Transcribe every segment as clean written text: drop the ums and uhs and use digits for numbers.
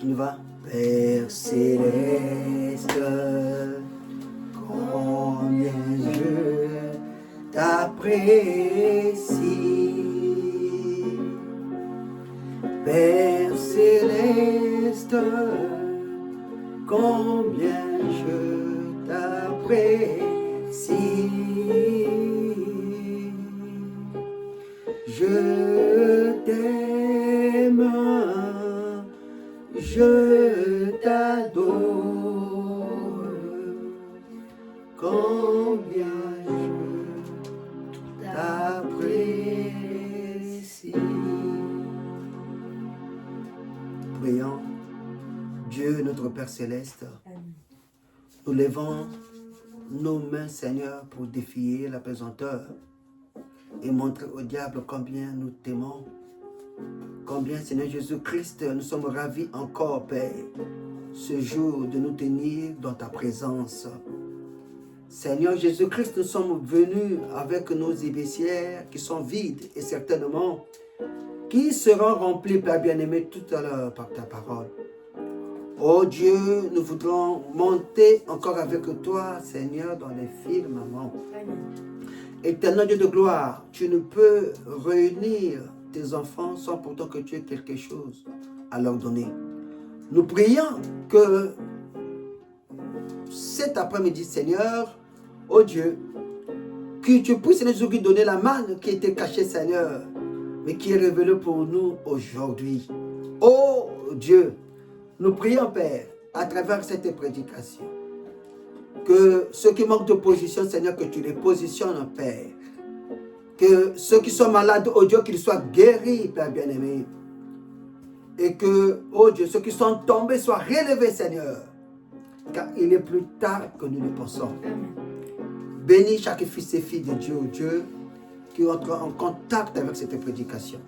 On y va. Père céleste, combien je t'apprécie. Père céleste, combien je t'apprécie. Je t'aime, je t'adore, combien je t'apprécie. Prions. Dieu, notre Père Céleste, nous levons nos mains, Seigneur, pour défier la pesanteur et montrer au diable combien nous t'aimons. Combien, Seigneur Jésus-Christ, nous sommes ravis encore, Père, ce jour de nous tenir dans ta présence. Seigneur Jésus-Christ, nous sommes venus avec nos ébaissières qui sont vides et certainement qui seront remplies, Père bien-aimé, tout à l'heure par ta parole. Oh Dieu, nous voudrons monter encore avec toi, Seigneur, dans les firmaments. Éternel Dieu de gloire, tu ne peux réunir tes enfants sans pourtant que tu aies quelque chose à leur donner. Nous prions que cet après-midi, Seigneur, oh Dieu, que tu puisses, Seigneur Jésus, donner la manne qui était cachée, Seigneur, mais qui est révélée pour nous aujourd'hui. Oh Dieu, nous prions, Père, à travers cette prédication, que ceux qui manquent de position, Seigneur, que tu les positionnes, Père. Que ceux qui sont malades, oh Dieu, qu'ils soient guéris, Père bien-aimé. Et que, oh Dieu, ceux qui sont tombés soient relevés, Seigneur. Car il est plus tard que nous le pensons. Bénis chaque fils et fille de Dieu, oh Dieu, qui entre en contact avec cette prédication.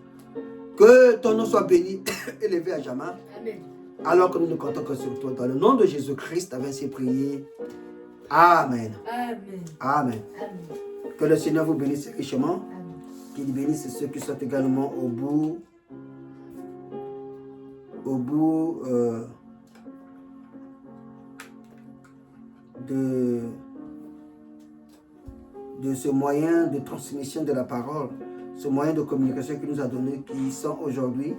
Que ton nom soit béni, élevé à jamais. Amen. Alors que nous ne comptons que sur toi. Dans le nom de Jésus-Christ, avec ainsi prié. Amen. Amen. Amen. Amen. Que le Seigneur vous bénisse richement. Qu'il bénisse ceux qui sont également au bout de ce moyen de transmission de la parole, ce moyen de communication qu'il nous a donné, qui sont aujourd'hui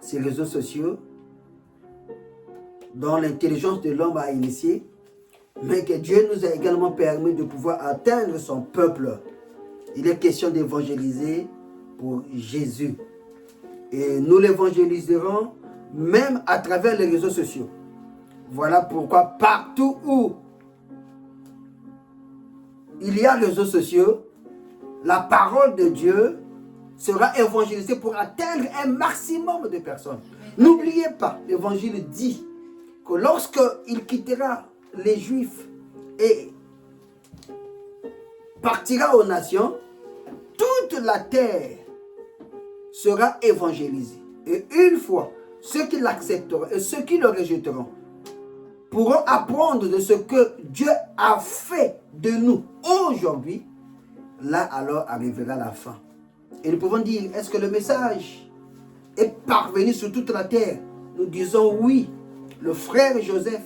ces réseaux sociaux, dont l'intelligence de l'homme a initié, mais que Dieu nous a également permis de pouvoir atteindre son peuple. Il est question d'évangéliser pour Jésus. Et nous l'évangéliserons même à travers les réseaux sociaux. Voilà pourquoi partout où il y a réseaux sociaux, la parole de Dieu sera évangélisée pour atteindre un maximum de personnes. N'oubliez pas, l'évangile dit que lorsqu'il quittera les Juifs et partira aux nations, toute la terre sera évangélisée. Et une fois, ceux qui l'accepteront et ceux qui le rejetteront pourront apprendre de ce que Dieu a fait de nous aujourd'hui. Là alors arrivera la fin. Et nous pouvons dire, est-ce que le message est parvenu sur toute la terre? Nous disons oui. Le frère Joseph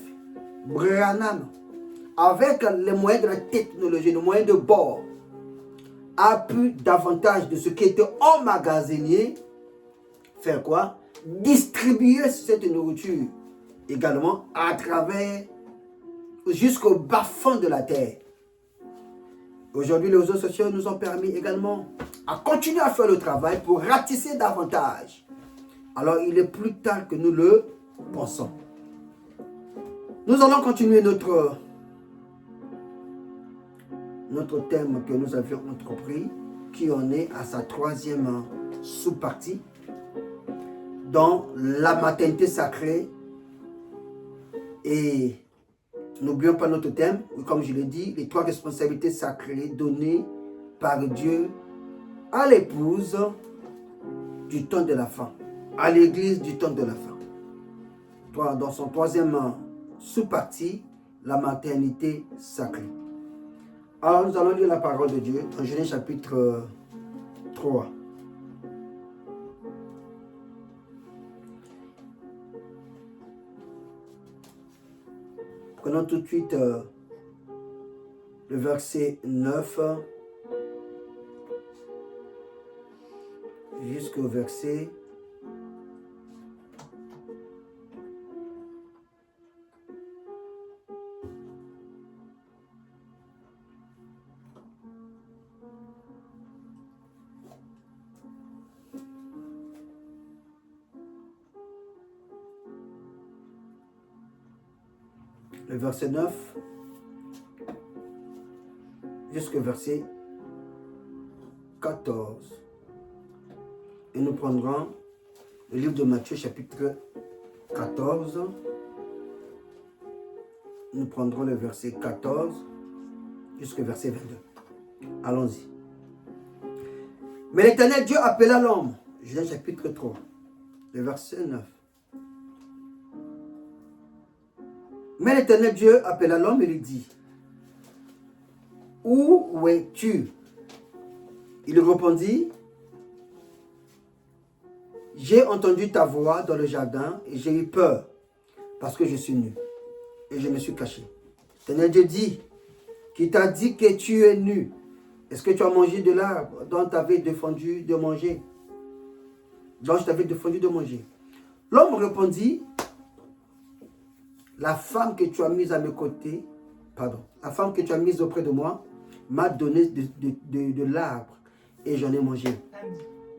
Branham, avec les moyens de la technologie, les moyens de bord, a pu davantage de ce qui était emmagasiné, faire quoi? Distribuer cette nourriture également à travers, jusqu'au bas-fond de la terre. Aujourd'hui, les réseaux sociaux nous ont permis également à continuer à faire le travail pour ratisser davantage. Alors, il est plus tard que nous le pensons. Nous allons continuer notre thème que nous avions entrepris, qui en est à sa troisième sous-partie, dans la maternité sacrée. Et n'oublions pas notre thème, comme je l'ai dit, les 3 responsabilités sacrées données par Dieu à l'épouse du temps de la fin, à l'église du temps de la fin. Dans son troisième sous-partie, la maternité sacrée. Alors nous allons lire la parole de Dieu dans Genèse chapitre 3. Prenons tout de suite le verset 9 jusqu'au verset 9 jusqu'au verset 14. Et nous prendrons le livre de Matthieu chapitre 14. Nous prendrons le verset 14 jusqu'au verset 22. Allons-y. Mais l'Éternel Dieu appela l'homme. Genèse chapitre 3, le verset 9. Mais l'Éternel Dieu appela l'homme et lui dit, où es-tu? Il répondit, j'ai entendu ta voix dans le jardin et j'ai eu peur parce que je suis nu et je me suis caché. L'Éternel Dieu dit, qui t'a dit que tu es nu? Est-ce que tu as mangé de l'arbre dont tu avais défendu de manger? Dont je t'avais défendu de manger. L'homme répondit, la femme que tu as mise à mes côtés, la femme que tu as mise auprès de moi, m'a donné de l'arbre et j'en ai mangé.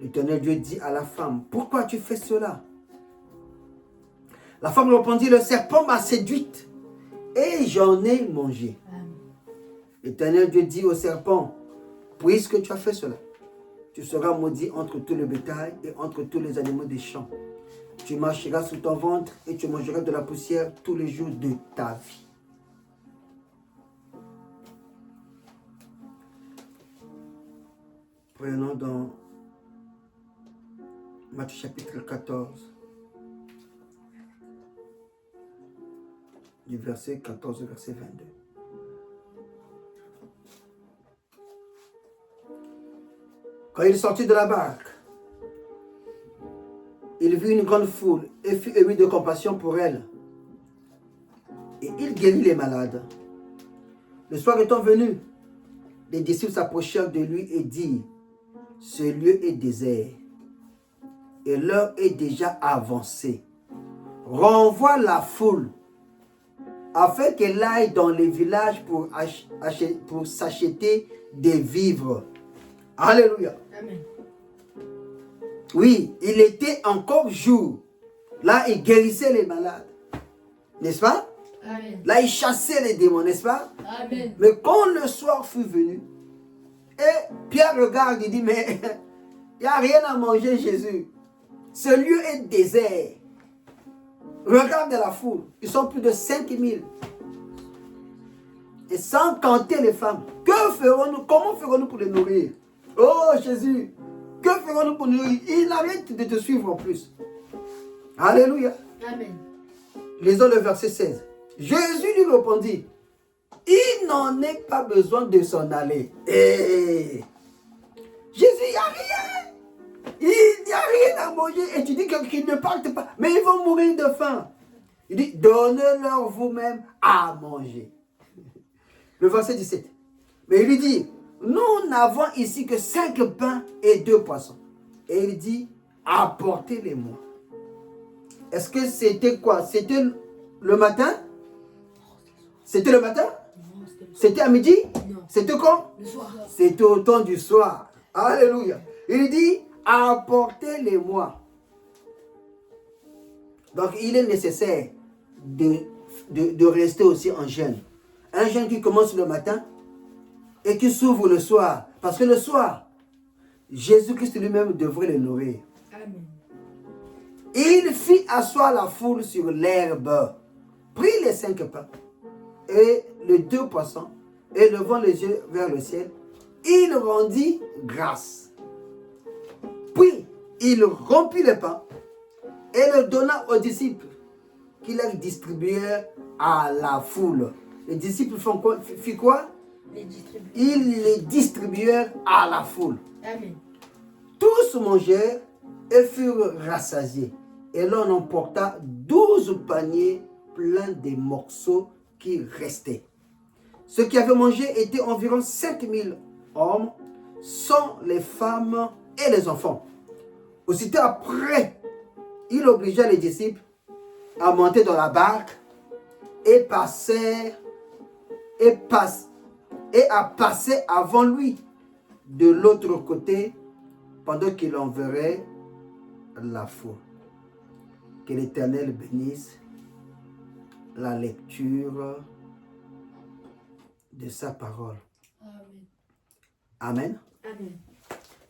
L'Éternel Dieu dit à la femme, pourquoi tu fais cela? La femme répondit, le serpent m'a séduite et j'en ai mangé. L'Éternel Dieu dit au serpent, puisque tu as fait cela, tu seras maudit entre tout le bétail et entre tous les animaux des champs. Tu marcheras sous ton ventre et tu mangeras de la poussière tous les jours de ta vie. Prenons dans Matthieu chapitre 14, du verset 14 au verset 22. Quand il sortit de la barque, il vit une grande foule et fut ému de compassion pour elle. Et il guérit les malades. Le soir étant venu, les disciples s'approchèrent de lui et dirent, ce lieu est désert et l'heure est déjà avancée. Renvoie la foule afin qu'elle aille dans les villages pour s'acheter des vivres. Alléluia. Amen. Oui, il était encore jour. Là, il guérissait les malades. N'est-ce pas? Amen. Là, il chassait les démons, n'est-ce pas? Amen. Mais quand le soir fut venu, et Pierre regarde, il dit, mais il n'y a rien à manger, Jésus. Ce lieu est désert. Regarde la foule. Ils sont plus de 5000. Et sans compter les femmes. Que ferons-nous? Comment ferons-nous pour les nourrir? Oh Jésus, que ferons-nous pour nous nourrir? Il arrête de te suivre en plus. Alléluia. Amen. Lisons le verset 16. Jésus lui répondit, il n'en est pas besoin de s'en aller. Et Jésus, il n'y a rien. Il n'y a rien à manger. Et tu dis qu'ils ne partent pas. Mais ils vont mourir de faim. Il dit, donnez-leur vous-même à manger. Le verset 17. Mais il lui dit, nous n'avons ici que 5 pains et 2 poissons. Et il dit, apportez-les-moi. Est-ce que c'était quoi? C'était le matin? C'était le matin? C'était à midi? Non. C'était quand? Le soir. C'était au temps du soir. Alléluia. Il dit, apportez-les-moi. Donc, il est nécessaire de rester aussi en jeûne. Un jeûne qui commence le matin et qui s'ouvre le soir. Parce que le soir, Jésus-Christ lui-même devrait les nourrir. Amen. Il fit asseoir la foule sur l'herbe, prit les 5 pains et les 2 poissons, et levant les yeux vers le ciel, il rendit grâce. Puis, il rompit les pains et le donna aux disciples, qui les distribuèrent à la foule. Les disciples font quoi? Fit quoi? Ils les distribuèrent à la foule. Amen. Tous mangèrent et furent rassasiés. Et l'on emporta 12 paniers pleins des morceaux qui restaient. Ceux qui avaient mangé étaient environ 5000 hommes, sans les femmes et les enfants. Aussitôt après, il obligea les disciples à monter dans la barque et à passer avant lui de l'autre côté pendant qu'il enverrait la foule. Que l'Éternel bénisse la lecture de sa parole. Amen. Amen.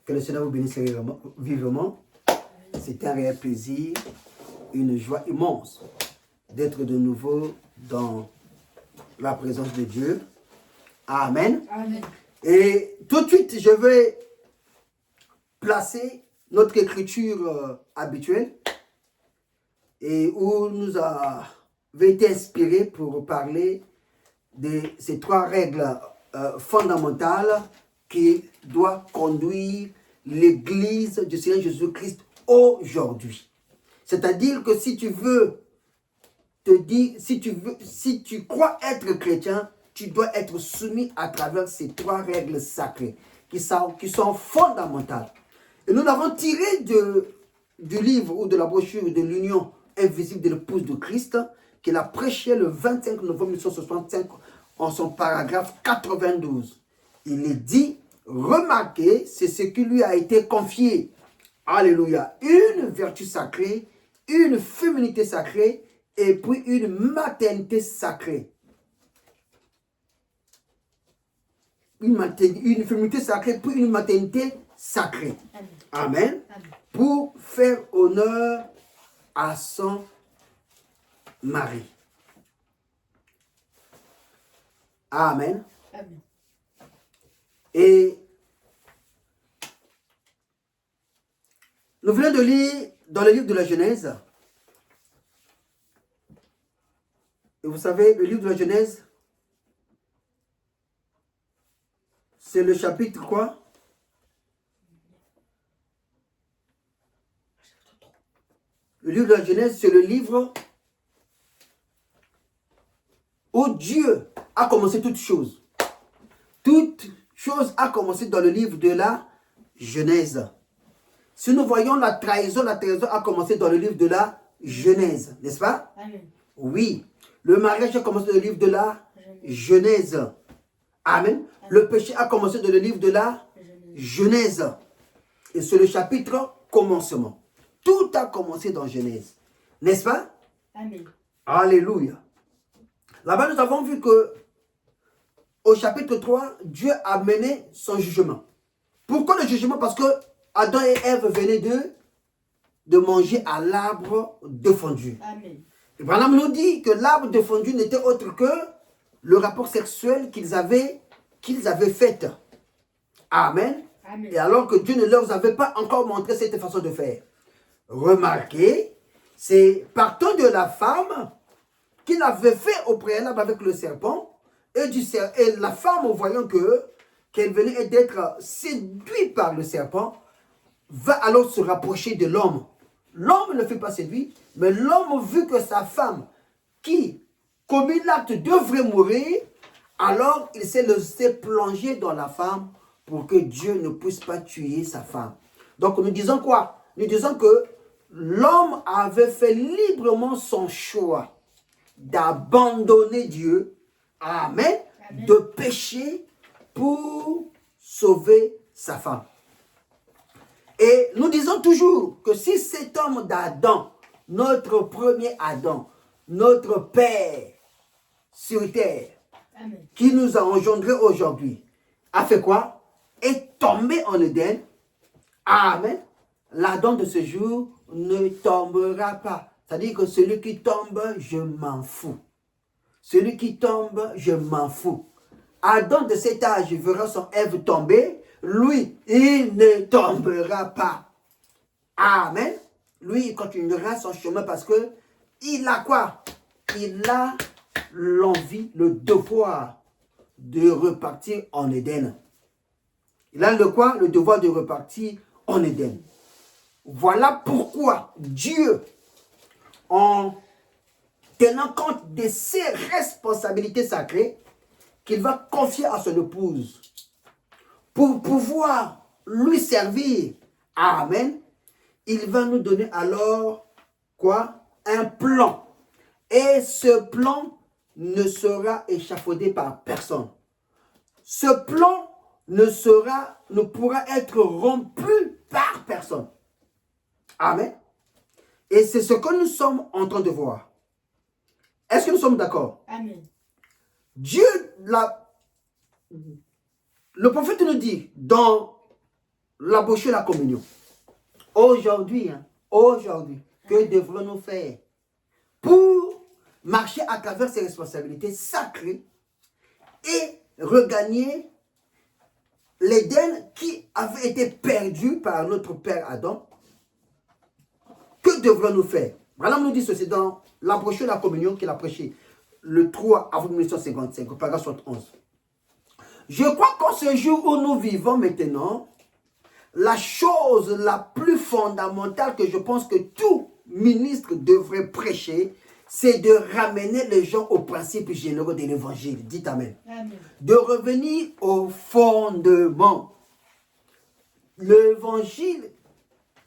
Que le Seigneur vous bénisse vivement. C'est un réel plaisir, une joie immense d'être de nouveau dans la présence de Dieu. Amen. Amen. Et tout de suite, je vais placer notre écriture habituelle et où nous avons été inspirés pour parler de ces 3 règles fondamentales qui doivent conduire l'Église du Seigneur Jésus-Christ aujourd'hui. C'est-à-dire que si tu veux si tu crois être chrétien, tu dois être soumis à travers ces 3 règles sacrées qui sont fondamentales. Et nous l'avons tiré du livre ou de la brochure de l'Union invisible de l'épouse de Christ qu'il a prêché le 25 novembre 1965 en son paragraphe 92. Il est dit, remarquez, c'est ce qui lui a été confié. Alléluia. Une vertu sacrée, une féminité sacrée et puis une maternité sacrée. Une féminité sacrée, puis une maternité sacrée. Amen. Amen. Pour faire honneur à son mari. Amen. Amen. Et nous venons de lire dans le livre de la Genèse. Et vous savez, le livre de la Genèse, c'est le chapitre quoi? Le livre de la Genèse, c'est le livre où Dieu a commencé toutes choses. Toute chose a commencé dans le livre de la Genèse. Si nous voyons la trahison a commencé dans le livre de la Genèse, n'est-ce pas? Amen. Oui. Le mariage a commencé dans le livre de la Genèse. Amen. Le péché a commencé dans le livre de la Genèse. Et c'est le chapitre commencement. Tout a commencé dans Genèse. N'est-ce pas? Amen. Alléluia. Là-bas, nous avons vu que au chapitre 3, Dieu a mené son jugement. Pourquoi le jugement? Parce que Adam et Ève venaient de manger à l'arbre défendu. Amen. Abraham nous dit que l'arbre défendu n'était autre que le rapport sexuel qu'ils avaient fait. Amen. Amen. Et alors que Dieu ne leur avait pas encore montré cette façon de faire. Remarquez, c'est partant de la femme qu'il avait fait au préalable avec le serpent. Et la femme, voyant qu'elle venait d'être séduite par le serpent, va alors se rapprocher de l'homme. L'homme ne fait pas séduit, mais l'homme, vu que sa femme, qui commet l'acte, devrait mourir, alors il s'est laissé plonger dans la femme pour que Dieu ne puisse pas tuer sa femme. Donc nous disons quoi? Nous disons que l'homme avait fait librement son choix d'abandonner Dieu, amen, de pécher pour sauver sa femme. Et nous disons toujours que si cet homme d'Adam, notre premier Adam, notre Père sur terre, Amen. qui nous a engendrés aujourd'hui, a fait quoi? Est tombé en Éden. Amen. L'Adam de ce jour ne tombera pas. C'est-à-dire que celui qui tombe, je m'en fous. Celui qui tombe, je m'en fous. Adam de cet âge verra son Ève tomber. Lui, il ne tombera pas. Amen. Lui, il continuera son chemin parce que il a quoi? Il a l'envie, le devoir de repartir en Éden. Il a le quoi? Le devoir de repartir en Éden. Voilà pourquoi Dieu, en tenant compte de ses responsabilités sacrées qu'il va confier à son épouse pour pouvoir lui servir. Amen. Il va nous donner alors quoi? Un plan. Et ce plan ne sera échafaudé par personne. Ce plan ne pourra être rompu par personne. Amen. Et c'est ce que nous sommes en train de voir. Est-ce que nous sommes d'accord? Amen. Dieu, le prophète nous dit dans la bouche de la communion, aujourd'hui, que devrons-nous faire pour marcher à travers ces responsabilités sacrées et regagner l'Éden qui avait été perdu par notre père Adam? Que devrons-nous faire? Voilà, nous dit ceci dans la brochure de la communion qu'il a prêché le 3 avril 1955, paragraphe 71. Je crois qu'en ce jour où nous vivons maintenant, la chose la plus fondamentale que je pense que tout ministre devrait prêcher, c'est de ramener les gens aux principes généraux de l'évangile. Dites Amen. Amen. De revenir au fondement. L'évangile,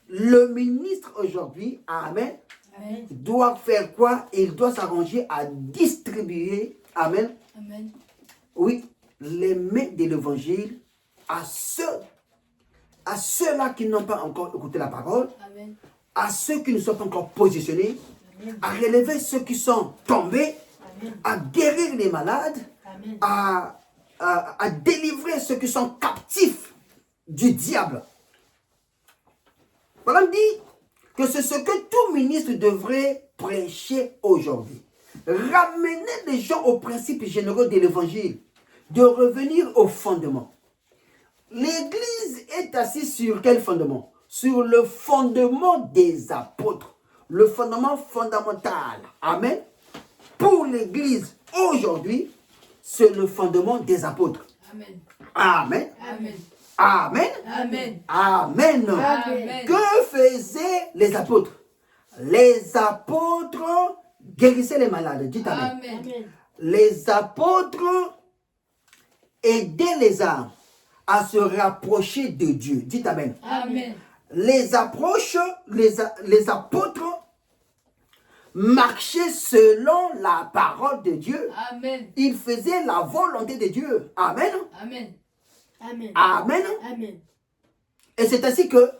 le ministre aujourd'hui, Amen, Amen. doit faire quoi? Il doit s'arranger à distribuer, Amen, Amen. oui, les mains de l'évangile à ceux-là qui n'ont pas encore écouté la parole, Amen. à ceux qui ne sont pas encore positionnés, Amen. à relever ceux qui sont tombés, Amen. à guérir les malades, Amen. à délivrer ceux qui sont captifs du diable. Voilà, on dit que c'est ce que tout ministre devrait prêcher aujourd'hui. Ramener les gens aux principes généraux de l'évangile, de revenir au fondement. L'Église est assise sur quel fondement? Sur le fondement des apôtres. Le fondement fondamental. Amen. Pour l'Église aujourd'hui, c'est le fondement des apôtres. Amen. Amen. Amen. Amen. Amen. Amen. Amen. Que faisaient les apôtres? Les apôtres guérissaient les malades. Dites Amen. Amen. Les apôtres aidaient les âmes à se rapprocher de Dieu. Dites Amen. Amen. Les approches, les apôtres marchaient selon la parole de Dieu. Amen. Ils faisaient la volonté de Dieu. Amen. Amen. Amen. Amen. Amen. Et c'est ainsi que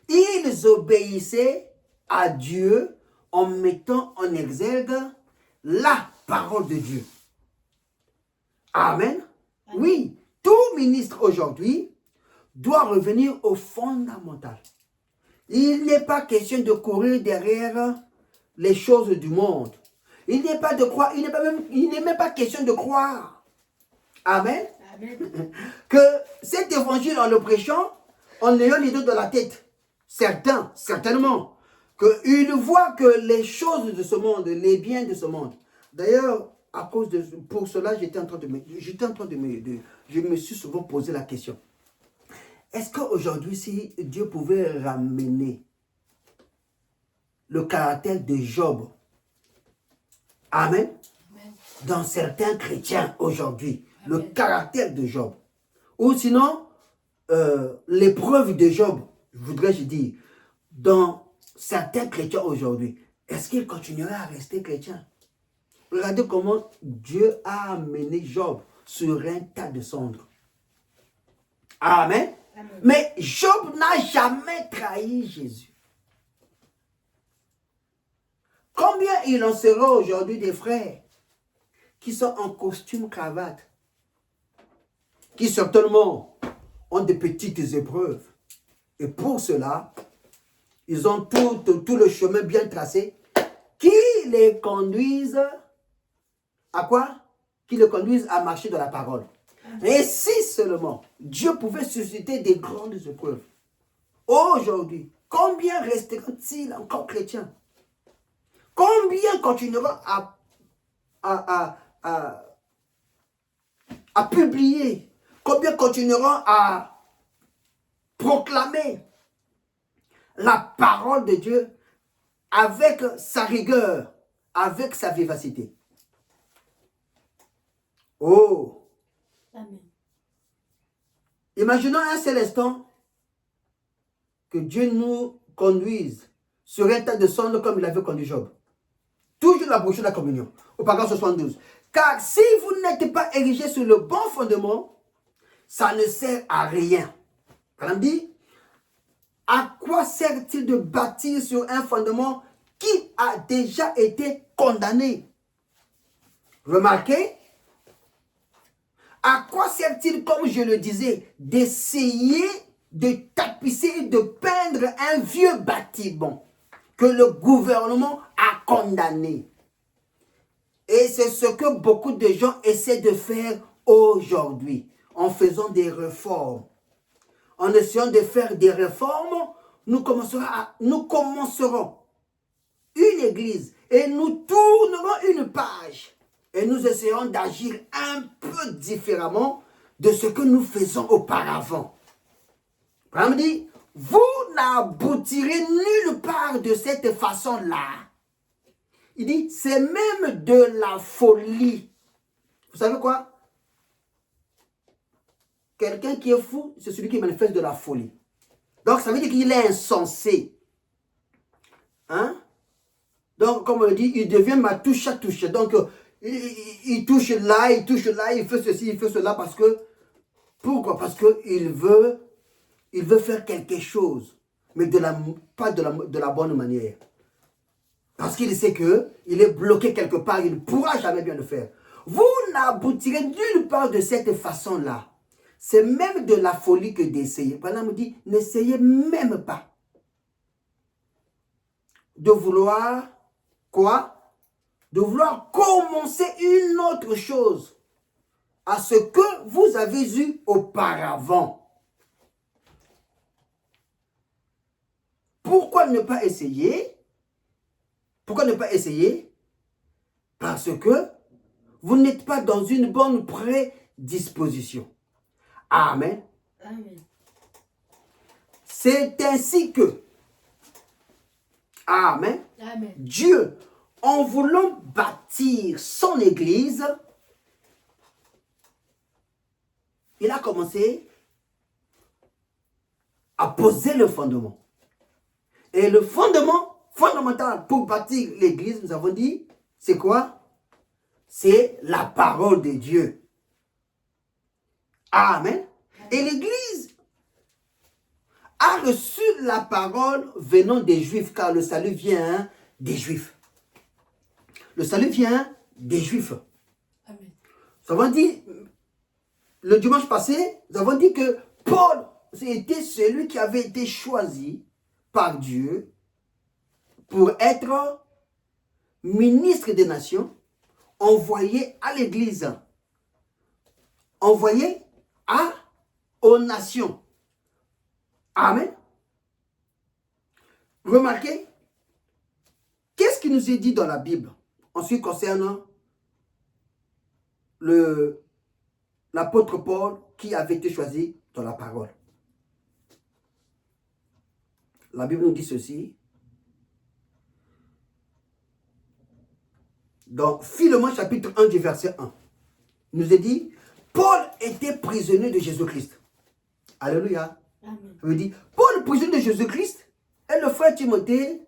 ils obéissaient à Dieu en mettant en exergue la parole de Dieu. Amen. Oui, tout ministre aujourd'hui doit revenir au fondamental. Il n'est pas question de courir derrière les choses du monde. Il n'est pas de croire, il n'est même pas question de croire. Amen. Amen. Que cet évangile en le prêchant, en ayant l'idée de la tête, certainement, qu'il voit que les choses de ce monde, les biens de ce monde. D'ailleurs, pour cela, je me suis souvent posé la question. Est-ce qu'aujourd'hui, si Dieu pouvait ramener le caractère de Job, Amen, dans certains chrétiens aujourd'hui, le caractère de Job, ou sinon, l'épreuve de Job, voudrais-je dire, dans certains chrétiens aujourd'hui, est-ce qu'ils continueraient à rester chrétiens? Regardez comment Dieu a amené Job sur un tas de cendres. Amen. Amen. Mais Job n'a jamais trahi Jésus. Combien il en sera aujourd'hui des frères qui sont en costume cravate, qui certainement ont de petites épreuves. Et pour cela, ils ont tout le chemin bien tracé qui les conduisent à quoi? Qui les conduisent à marcher dans la parole. Et si seulement Dieu pouvait susciter des grandes épreuves, aujourd'hui, combien resteront-ils encore chrétiens? Combien continueront à publier? Combien continueront à proclamer la parole de Dieu avec sa rigueur, avec sa vivacité. Oh! Amen. Imaginons un seul instant que Dieu nous conduise sur un tas de cendres comme il avait conduit Job. Toujours la bouche de la communion, au paragraphe 72. Car si vous n'êtes pas érigé sur le bon fondement, ça ne sert à rien. Quand on dit, à quoi sert-il de bâtir sur un fondement qui a déjà été condamné? Remarquez, à quoi sert-il, comme je le disais, d'essayer de tapisser et de peindre un vieux bâtiment que le gouvernement a condamné? Et c'est ce que beaucoup de gens essaient de faire aujourd'hui, en faisant des réformes. En essayant de faire des réformes, nous commencerons une église et nous tournerons une page. Et nous essayons d'agir un peu différemment de ce que nous faisons auparavant. Comme dit, vous n'aboutirez nulle part de cette façon-là. Il dit, c'est même de la folie. Vous savez quoi? Quelqu'un qui est fou, c'est celui qui manifeste de la folie. Donc, ça veut dire qu'il est insensé. Hein? Donc, comme on le dit, il devient ma touche à touche. Donc, il touche là, il fait ceci, il fait cela parce que... Pourquoi? Parce qu'il veut faire quelque chose, mais pas de la bonne manière. Parce qu'il sait qu'il est bloqué quelque part, il ne pourra jamais bien le faire. Vous n'aboutirez nulle part de cette façon-là. C'est même de la folie que d'essayer. Par exemple, on dit, n'essayez même pas de vouloir, quoi? De vouloir commencer une autre chose à ce que vous avez eu auparavant. Pourquoi ne pas essayer? Pourquoi ne pas essayer? Parce que vous n'êtes pas dans une bonne prédisposition. Amen. Amen. C'est ainsi que, Amen, Amen. Dieu, en voulant bâtir son église, il a commencé à poser le fondement. Et le fondement fondamental pour bâtir l'église, nous avons dit, c'est quoi? C'est la parole de Dieu. Amen. Et l'église a reçu la parole venant des Juifs, car le salut vient des Juifs. Le salut vient des Juifs. Amen. Nous avons dit, le dimanche passé, nous avons dit que Paul était celui qui avait été choisi par Dieu pour être ministre des nations, envoyé à l'église, envoyé aux nations. Amen. Remarquez, qu'est-ce qui nous est dit dans la Bible en ce qui concerne l'apôtre Paul qui avait été choisi dans la parole? La Bible nous dit ceci. Dans Philémon chapitre 1 du verset 1. Il nous est dit, Paul était prisonnier de Jésus-Christ. Alléluia. Amen. Il dit, Paul, prisonnier de Jésus-Christ, et le frère Timothée,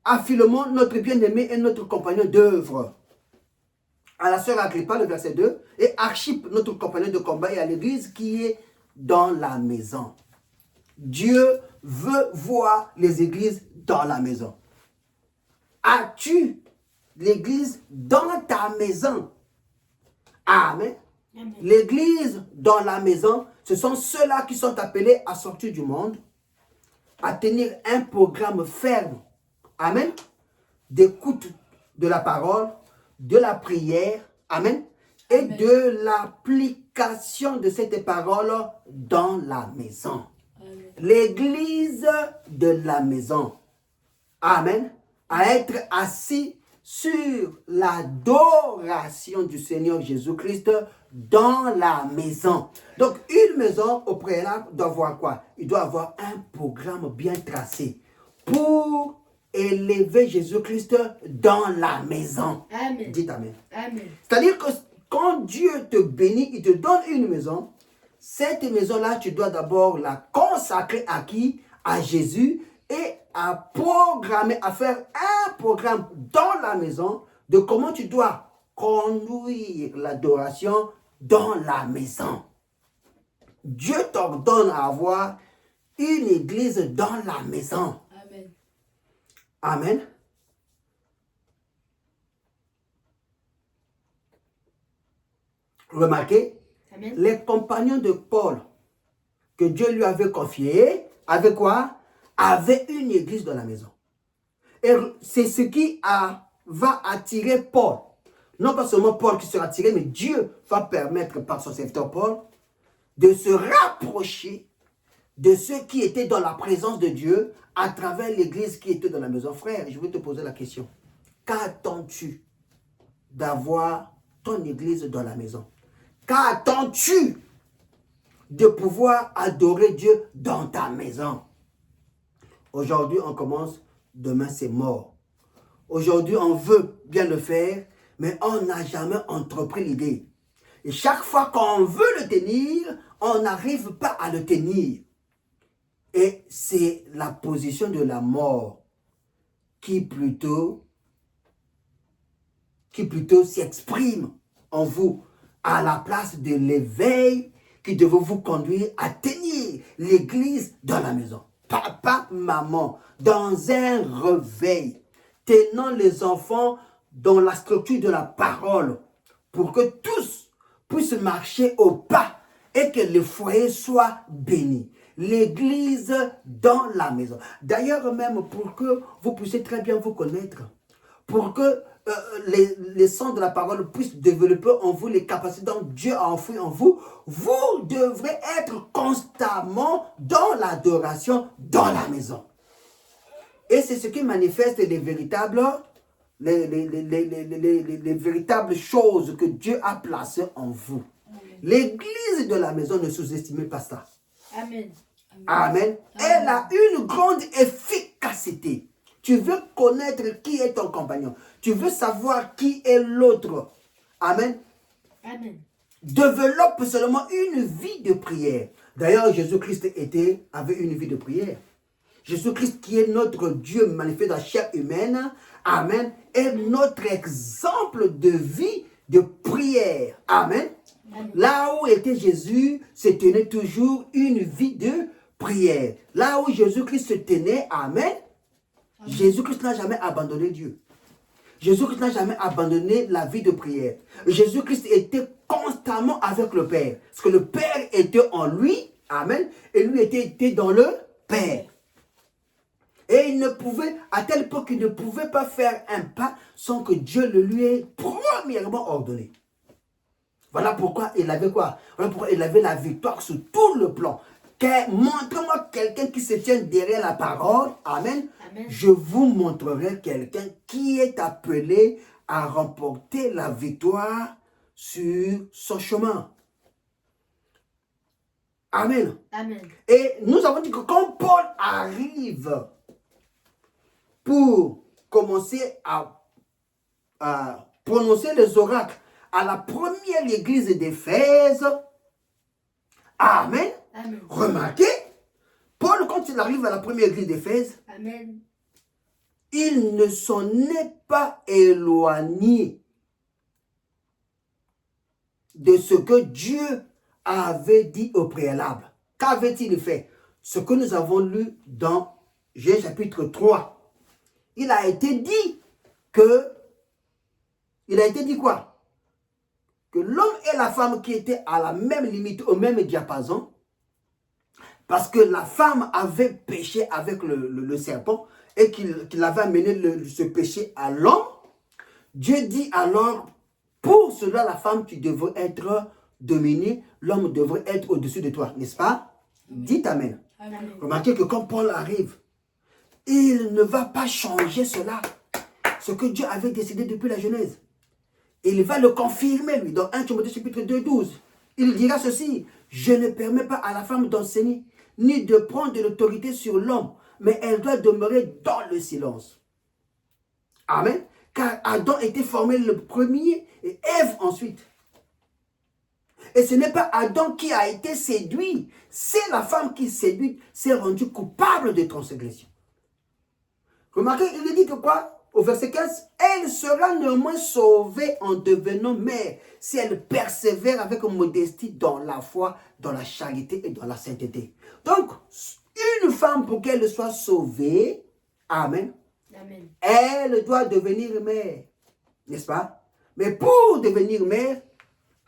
à Philémon, notre bien-aimé et notre compagnon d'œuvre. À la sœur Agrippa, le verset 2, et Archippe, notre compagnon de combat, et à l'église qui est dans la maison. Dieu veut voir les églises dans la maison. As-tu l'église dans ta maison? Amen. Amen. L'église dans la maison, ce sont ceux-là qui sont appelés à sortir du monde, à tenir un programme ferme. Amen. D'écoute de la parole, de la prière. Amen. Et Amen. de l'application de cette parole dans la maison. Amen. L'église de la maison. Amen. À être assis sur l'adoration du Seigneur Jésus-Christ dans la maison. Donc, une maison au préalable doit avoir quoi? Il doit avoir un programme bien tracé pour élever Jésus-Christ dans la maison. Amen. Dites Amen. Amen. C'est-à-dire que quand Dieu te bénit, il te donne une maison. Cette maison-là, tu dois d'abord la consacrer à qui? À Jésus, et à programmer, à faire un programme dans la maison de comment tu dois conduire l'adoration dans la maison. Dieu t'ordonne à avoir une église dans la maison. Amen. Amen. Remarquez, Amen. les compagnons de Paul que Dieu lui avait confiés, avaient quoi? Avaient une église dans la maison. Et c'est ce qui va attirer Paul. Non pas seulement Paul qui sera attiré, mais Dieu va permettre par son serviteur Paul de se rapprocher de ceux qui étaient dans la présence de Dieu à travers l'église qui était dans la maison. Frère, je vais te poser la question. Qu'attends-tu d'avoir ton église dans la maison? Qu'attends-tu de pouvoir adorer Dieu dans ta maison? Aujourd'hui, on commence, demain, c'est mort. Aujourd'hui, on veut bien le faire, mais on n'a jamais entrepris l'idée. Et chaque fois qu'on veut le tenir, on n'arrive pas à le tenir. Et c'est la position de la mort qui plutôt s'exprime en vous, à la place de l'éveil qui devait vous conduire à tenir l'église dans la maison. Papa, maman, dans un réveil, tenant les enfants dans la structure de la parole, pour que tous puissent marcher au pas et que le foyer soit béni. L'église dans la maison. D'ailleurs, même pour que vous puissiez très bien vous connaître, pour que les sons de la parole puissent développer en vous les capacités dont Dieu a enfoui en vous, vous devrez être constamment dans l'adoration dans la maison. Et c'est ce qui manifeste les véritables choses que Dieu a placées en vous. L'église de la maison, ne sous-estimez pas ça. Amen. Amen. Elle a une grande efficacité. Tu veux connaître qui est ton compagnon. Tu veux savoir qui est l'autre. Amen. Amen. Développe seulement une vie de prière. D'ailleurs, Jésus-Christ avait une vie de prière. Jésus-Christ qui est notre Dieu manifesté dans la chair humaine, amen, est notre exemple de vie de prière. Amen. Amen. Là où était Jésus, se tenait toujours une vie de prière. Là où Jésus-Christ se tenait, amen, Jésus-Christ n'a jamais abandonné Dieu. Jésus-Christ n'a jamais abandonné la vie de prière. Jésus-Christ était constamment avec le Père. Parce que le Père était en lui, amen, et lui était dans le Père. Et il ne pouvait, à telle époque, il ne pouvait pas faire un pas sans que Dieu le lui ait premièrement ordonné. Voilà pourquoi il avait quoi? Voilà pourquoi il avait la victoire sur tout le plan. Montre-moi quelqu'un qui se tient derrière la parole. Amen. Amen. Je vous montrerai quelqu'un qui est appelé à remporter la victoire sur son chemin. Amen. Amen. Et nous avons dit que quand Paul arrive pour commencer à prononcer les oracles à la première église d'Éphèse, amen. Amen. Remarquez, Paul, quand il arrive à la première église d'Éphèse, amen, il ne s'en est pas éloigné de ce que Dieu avait dit au préalable. Qu'avait-il fait? Ce que nous avons lu dans Genèse chapitre 3. Il a été dit quoi? Que l'homme et la femme qui étaient à la même limite, au même diapason, parce que la femme avait péché avec le serpent et qu'il avait amené ce péché à l'homme, Dieu dit alors, pour cela la femme tu devrais être dominée, l'homme devrait être au-dessus de toi, n'est-ce pas? Amen. Dites Amen. Amen. Remarquez que quand Paul arrive, il ne va pas changer cela, ce que Dieu avait décidé depuis la Genèse. Il va le confirmer, lui, dans 1 Timothée chapitre 2, 12. Il dira ceci: je ne permets pas à la femme d'enseigner, ni de prendre de l'autorité sur l'homme, mais elle doit demeurer dans le silence. Amen. Car Adam était formé le premier et Ève ensuite. Et ce n'est pas Adam qui a été séduit. C'est la femme qui séduite s'est rendue coupable de transgression. Remarquez, il dit que quoi? Au verset 15, elle sera néanmoins sauvée en devenant mère si elle persévère avec modestie dans la foi, dans la charité et dans la sainteté. Donc, une femme pour qu'elle soit sauvée, amen, Amen. elle doit devenir mère, n'est-ce pas? Mais pour devenir mère,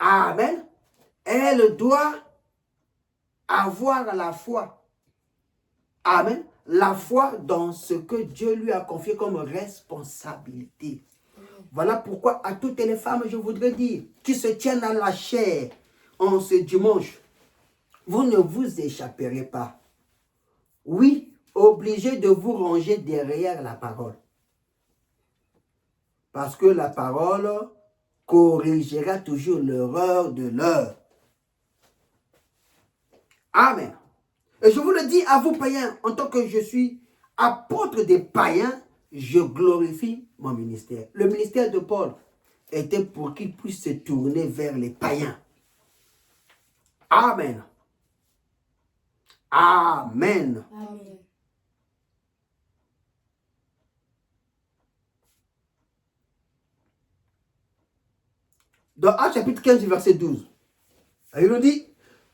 amen, elle doit avoir la foi. Amen. La foi dans ce que Dieu lui a confié comme responsabilité. Voilà pourquoi à toutes les femmes, je voudrais dire, qui se tiennent à la chair en ce dimanche, vous ne vous échapperez pas. Oui, obligé de vous ranger derrière la parole. Parce que la parole corrigera toujours l'erreur de l'heure. Amen. Et je vous le dis à vous païens, en tant que je suis apôtre des païens, je glorifie mon ministère. Le ministère de Paul était pour qu'il puisse se tourner vers les païens. Amen. Amen. Amen. Dans Actes chapitre 15, verset 12, il nous dit,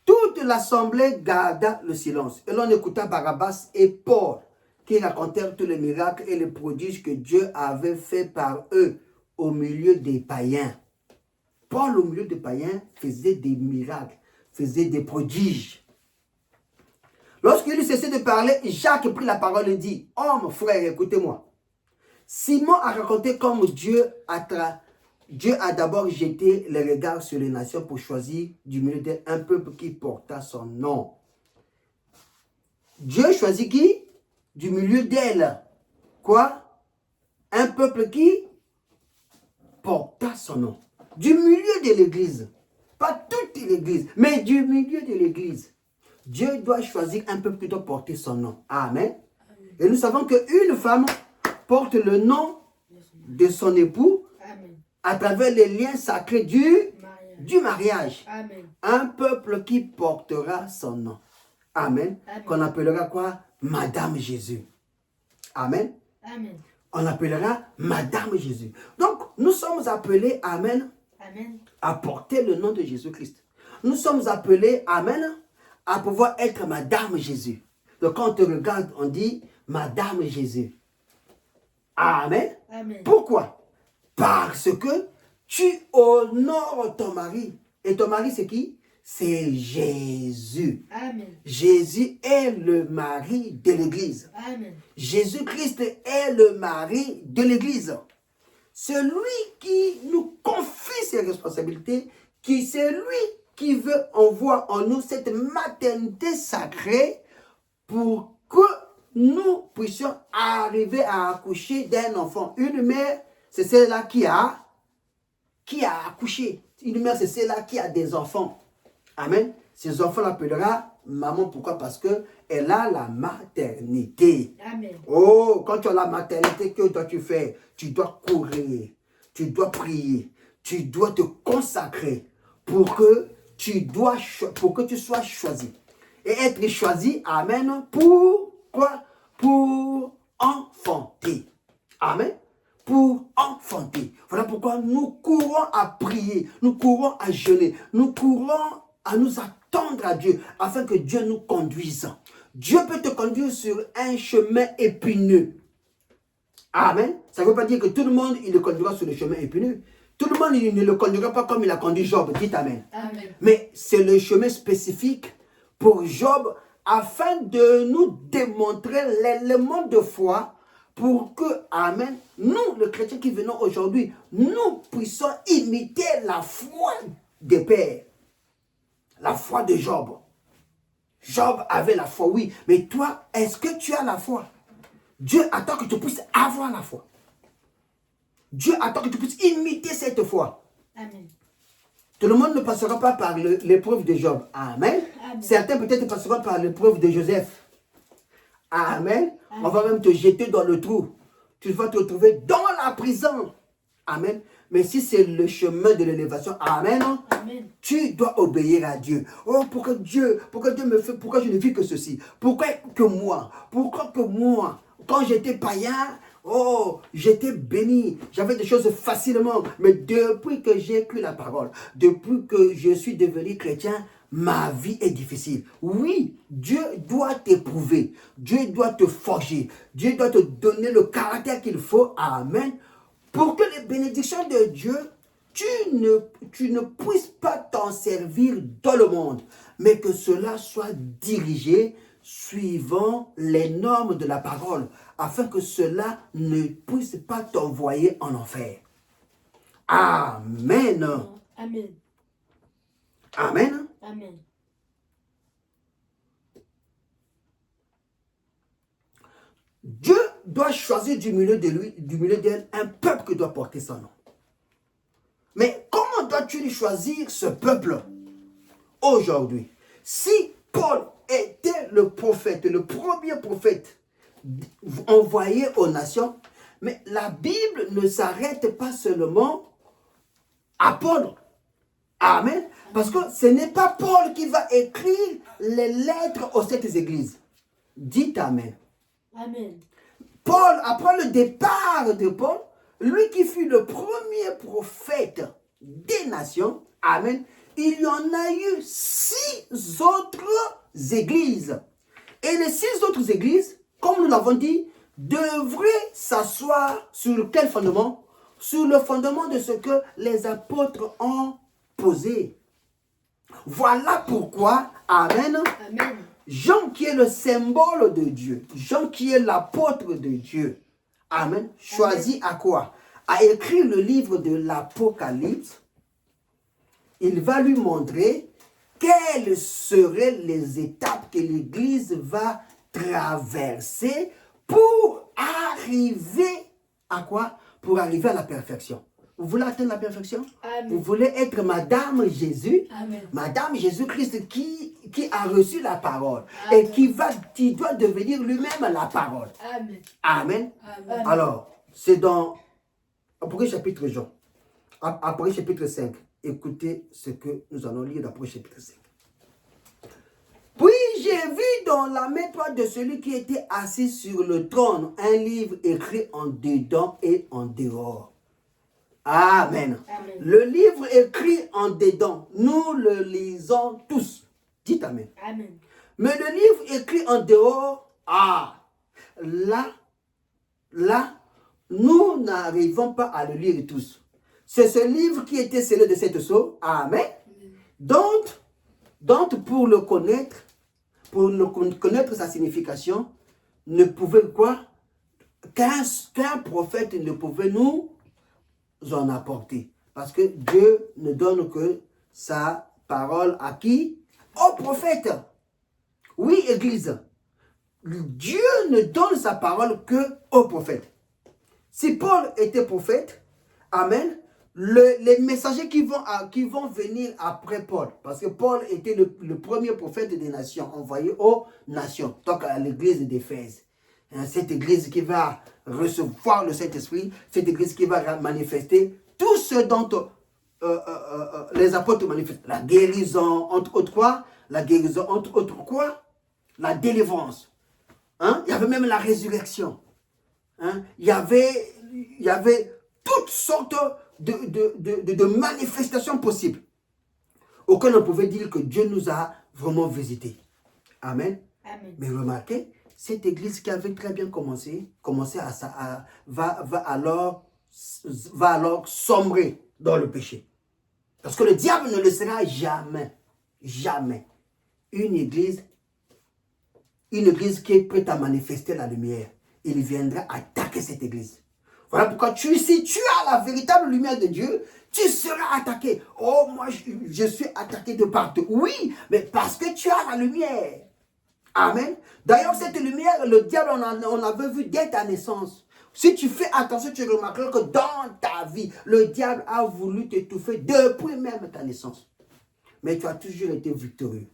toute l'assemblée garda le silence. Et l'on écouta Barabbas et Paul, qui racontèrent tous les miracles et les prodiges que Dieu avait fait par eux au milieu des païens. Paul, au milieu des païens, faisait des miracles, faisait des prodiges. Lorsqu'il eut cessé de parler, Jacques prit la parole et dit, « Homme, frère, écoutez-moi. Simon a raconté comme Dieu a d'abord jeté les regards sur les nations pour choisir du milieu d'elles un peuple qui porta son nom. » Dieu choisit qui? Du milieu d'elle. Quoi? Un peuple qui porta son nom. Du milieu de l'église. Pas toute l'église, mais du milieu de l'église. Dieu doit choisir un peuple qui doit porter son nom. Amen. Et nous savons qu'une femme porte le nom de son époux. Amen. À travers les liens sacrés du mariage. Amen. Un peuple qui portera son nom. Amen. Amen. Qu'on appellera quoi? Madame Jésus. Amen. Amen. On appellera Madame Jésus. Donc, nous sommes appelés, Amen, Amen. à porter le nom de Jésus-Christ. Nous sommes appelés, Amen, à pouvoir être Madame Jésus. Donc, quand on te regarde, on dit Madame Jésus. Amen. Amen. Pourquoi? Parce que tu honores ton mari. Et ton mari, c'est qui? C'est Jésus. Amen. Jésus est le mari de l'Église. Amen. Jésus-Christ est le mari de l'Église. Celui qui nous confie ses responsabilités, c'est lui qui veut envoyer en nous cette maternité sacrée pour que nous puissions arriver à accoucher d'un enfant. Une mère, c'est celle-là qui a accouché. Une mère, c'est celle-là qui a des enfants. Amen. Ces enfants l'appellera maman. Pourquoi? Parce qu'elle a la maternité. Amen. Oh, quand tu as la maternité, que dois-tu faire? Tu dois courir, tu dois prier, tu dois te consacrer pour que tu sois choisi. Et être choisi, amen, pour quoi? Pour enfanter. Amen. Pour enfanter. Voilà pourquoi nous courons à prier, nous courons à jeûner, nous courons à nous attendre à Dieu, afin que Dieu nous conduise. Dieu peut te conduire sur un chemin épineux. Amen. Ça ne veut pas dire que tout le monde, il le conduira sur le chemin épineux. Tout le monde, il ne le conduira pas comme il a conduit Job. Dites Amen. Amen. Mais c'est le chemin spécifique pour Job, afin de nous démontrer l'élément de foi pour que, Amen, nous, les chrétiens qui venons aujourd'hui, nous puissions imiter la foi des pères. La foi de Job. Job avait la foi, oui. Mais toi, est-ce que tu as la foi? Dieu attend que tu puisses avoir la foi. Dieu attend que tu puisses imiter cette foi. Amen. Tout le monde ne passera pas par l'épreuve de Job. Amen. Amen. Certains peut-être passeront par l'épreuve de Joseph. Amen. Amen. On va même te jeter dans le trou. Tu vas te retrouver dans à présent. Amen. Mais si c'est le chemin de l'élévation, amen, Amen. tu dois obéir à Dieu. Oh, pourquoi Dieu me fait, pourquoi je ne vis que ceci? Pourquoi que moi? Pourquoi que moi? Quand j'étais païen, oh, j'étais béni. J'avais des choses facilement. Mais depuis que j'ai cru la parole, depuis que je suis devenu chrétien, ma vie est difficile. Oui, Dieu doit t'éprouver. Dieu doit te forger. Dieu doit te donner le caractère qu'il faut. Amen. Pour que les bénédictions de Dieu, tu ne puisses pas t'en servir dans le monde, mais que cela soit dirigé suivant les normes de la parole, afin que cela ne puisse pas t'envoyer en enfer. Amen. Amen. Amen. Amen. Dieu doit choisir du milieu de lui, du milieu d'elle, un peuple qui doit porter son nom. Mais comment dois-tu choisir ce peuple aujourd'hui? Si Paul était le prophète, le premier prophète envoyé aux nations, mais la Bible ne s'arrête pas seulement à Paul. Amen. Parce que ce n'est pas Paul qui va écrire les lettres aux sept églises. Dites Amen. Amen. Paul, après le départ de Paul, lui qui fut le premier prophète des nations, Amen, il y en a eu 6 autres églises. Et les 6 autres églises, comme nous l'avons dit, devraient s'asseoir sur quel fondement? Sur le fondement de ce que les apôtres ont posé. Voilà pourquoi, Amen, Amen. Jean qui est le symbole de Dieu, Jean qui est l'apôtre de Dieu, Amen, choisit à quoi? À écrire le livre de l'Apocalypse. Il va lui montrer quelles seraient les étapes que l'Église va traverser pour arriver à quoi? Pour arriver à la perfection. Vous voulez atteindre la perfection? Amen. Vous voulez être Madame Jésus? Amen. Madame Jésus-Christ qui a reçu la parole. Amen. Et qui doit devenir lui-même la parole. Amen. Amen. Amen. Alors, c'est dans Apocalypse chapitre Jean. Apocalypse chapitre 5. Écoutez ce que nous allons lire dans Apocalypse chapitre 5. Puis j'ai vu dans la main droite de celui qui était assis sur le trône un livre écrit en dedans et en dehors. Amen. Amen. Le livre écrit en dedans, nous le lisons tous. Dites Amen. Amen. Mais le livre écrit en dehors, là, nous n'arrivons pas à le lire tous. C'est ce livre qui était scellé de cette sceau. Amen. Donc, pour le connaître, connaître sa signification, ne pouvait quoi? Qu'un prophète ne pouvait nous en apporter. Parce que Dieu ne donne que sa parole à qui? Au prophète. Oui, Église. Dieu ne donne sa parole que au prophète. Si Paul était prophète, Amen, les messagers qui vont venir après Paul, parce que Paul était le premier prophète des nations, envoyé aux nations, donc à l'église d'Éphèse. Cette église qui va recevoir le Saint-Esprit, cette église qui va manifester tout ce dont les apôtres manifestent. La guérison, entre autres quoi? La guérison, entre autres quoi? La délivrance. Il y avait même la résurrection. Il y avait toutes sortes de manifestations possibles auxquelles on pouvait dire que Dieu nous a vraiment visités. Amen. Amen. Mais remarquez, cette église qui avait très bien commencé va alors sombrer dans le péché. Parce que le diable ne laissera jamais une église qui est prête à manifester la lumière. Il viendra attaquer cette église. Voilà pourquoi si tu as la véritable lumière de Dieu, tu seras attaqué. Oh, moi, je suis attaqué de partout. Oui, mais parce que tu as la lumière. Amen. D'ailleurs, cette lumière, le diable, on l'avait vu dès ta naissance. Si tu fais attention, tu remarqueras que dans ta vie, le diable a voulu t'étouffer depuis même ta naissance. Mais tu as toujours été victorieux.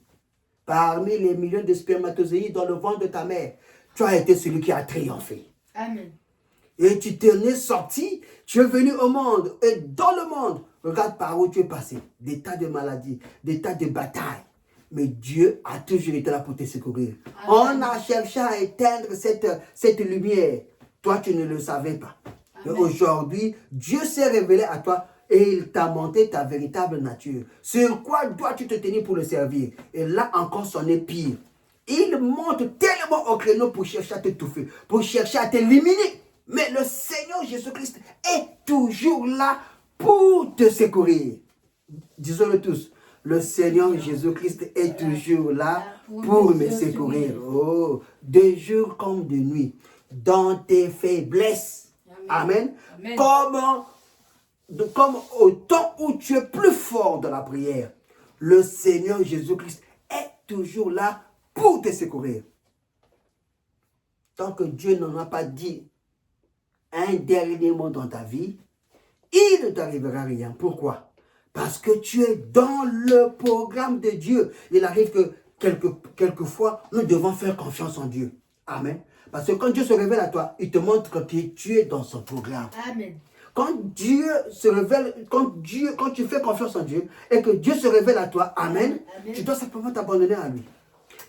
Parmi les millions de spermatozoïdes dans le ventre de ta mère, tu as été celui qui a triomphé. Amen. Et tu t'en es sorti, tu es venu au monde. Et dans le monde, regarde par où tu es passé. Des tas de maladies, des tas de batailles. Mais Dieu a toujours été là pour te secourir. Amen. On a cherché à éteindre cette lumière. Toi, tu ne le savais pas. Mais aujourd'hui, Dieu s'est révélé à toi et il t'a montré ta véritable nature. Sur quoi dois-tu te tenir pour le servir? Et là encore, c'en est pire. Il monte tellement au créneau pour chercher à t'étouffer, pour chercher à t'éliminer. Mais le Seigneur Jésus-Christ est toujours là pour te secourir. Disons-le tous. Le Seigneur Jésus-Christ est toujours là pour me secourir. Oh, de jour comme de nuit. Dans tes faiblesses. Amen. Amen. Comme au temps où tu es plus fort dans la prière. Le Seigneur Jésus-Christ est toujours là pour te secourir. Tant que Dieu n'en a pas dit un dernier mot dans ta vie, il ne t'arrivera rien. Pourquoi? Parce que tu es dans le programme de Dieu. Il arrive que quelquefois, nous devons faire confiance en Dieu. Amen. Parce que quand Dieu se révèle à toi, il te montre que tu es dans son programme. Amen. Quand Dieu se révèle, quand tu fais confiance en Dieu et que Dieu se révèle à toi, amen, Amen. tu dois simplement t'abandonner à lui.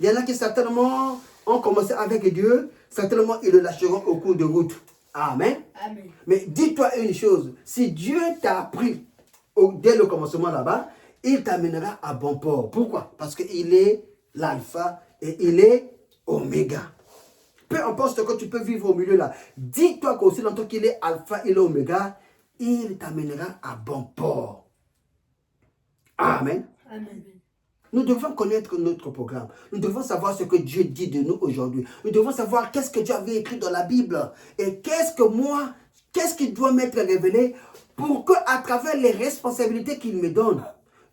Il y en a qui certainement ont commencé avec Dieu, certainement ils le lâcheront au cours de route. Amen. Amen. Mais dis-toi une chose, si Dieu t'a appris dès le commencement là-bas, il t'amènera à bon port. Pourquoi? Parce qu'il est l'alpha et il est oméga. Peu importe ce que tu peux vivre au milieu là, dis-toi qu'aussi longtemps qu'il est alpha, il est oméga, il t'amènera à bon port. Amen. Amen. Nous devons connaître notre programme. Nous devons savoir ce que Dieu dit de nous aujourd'hui. Nous devons savoir qu'est-ce que Dieu avait écrit dans la Bible. Et qu'est-ce qui doit m'être révélé pour qu'à travers les responsabilités qu'il me donne,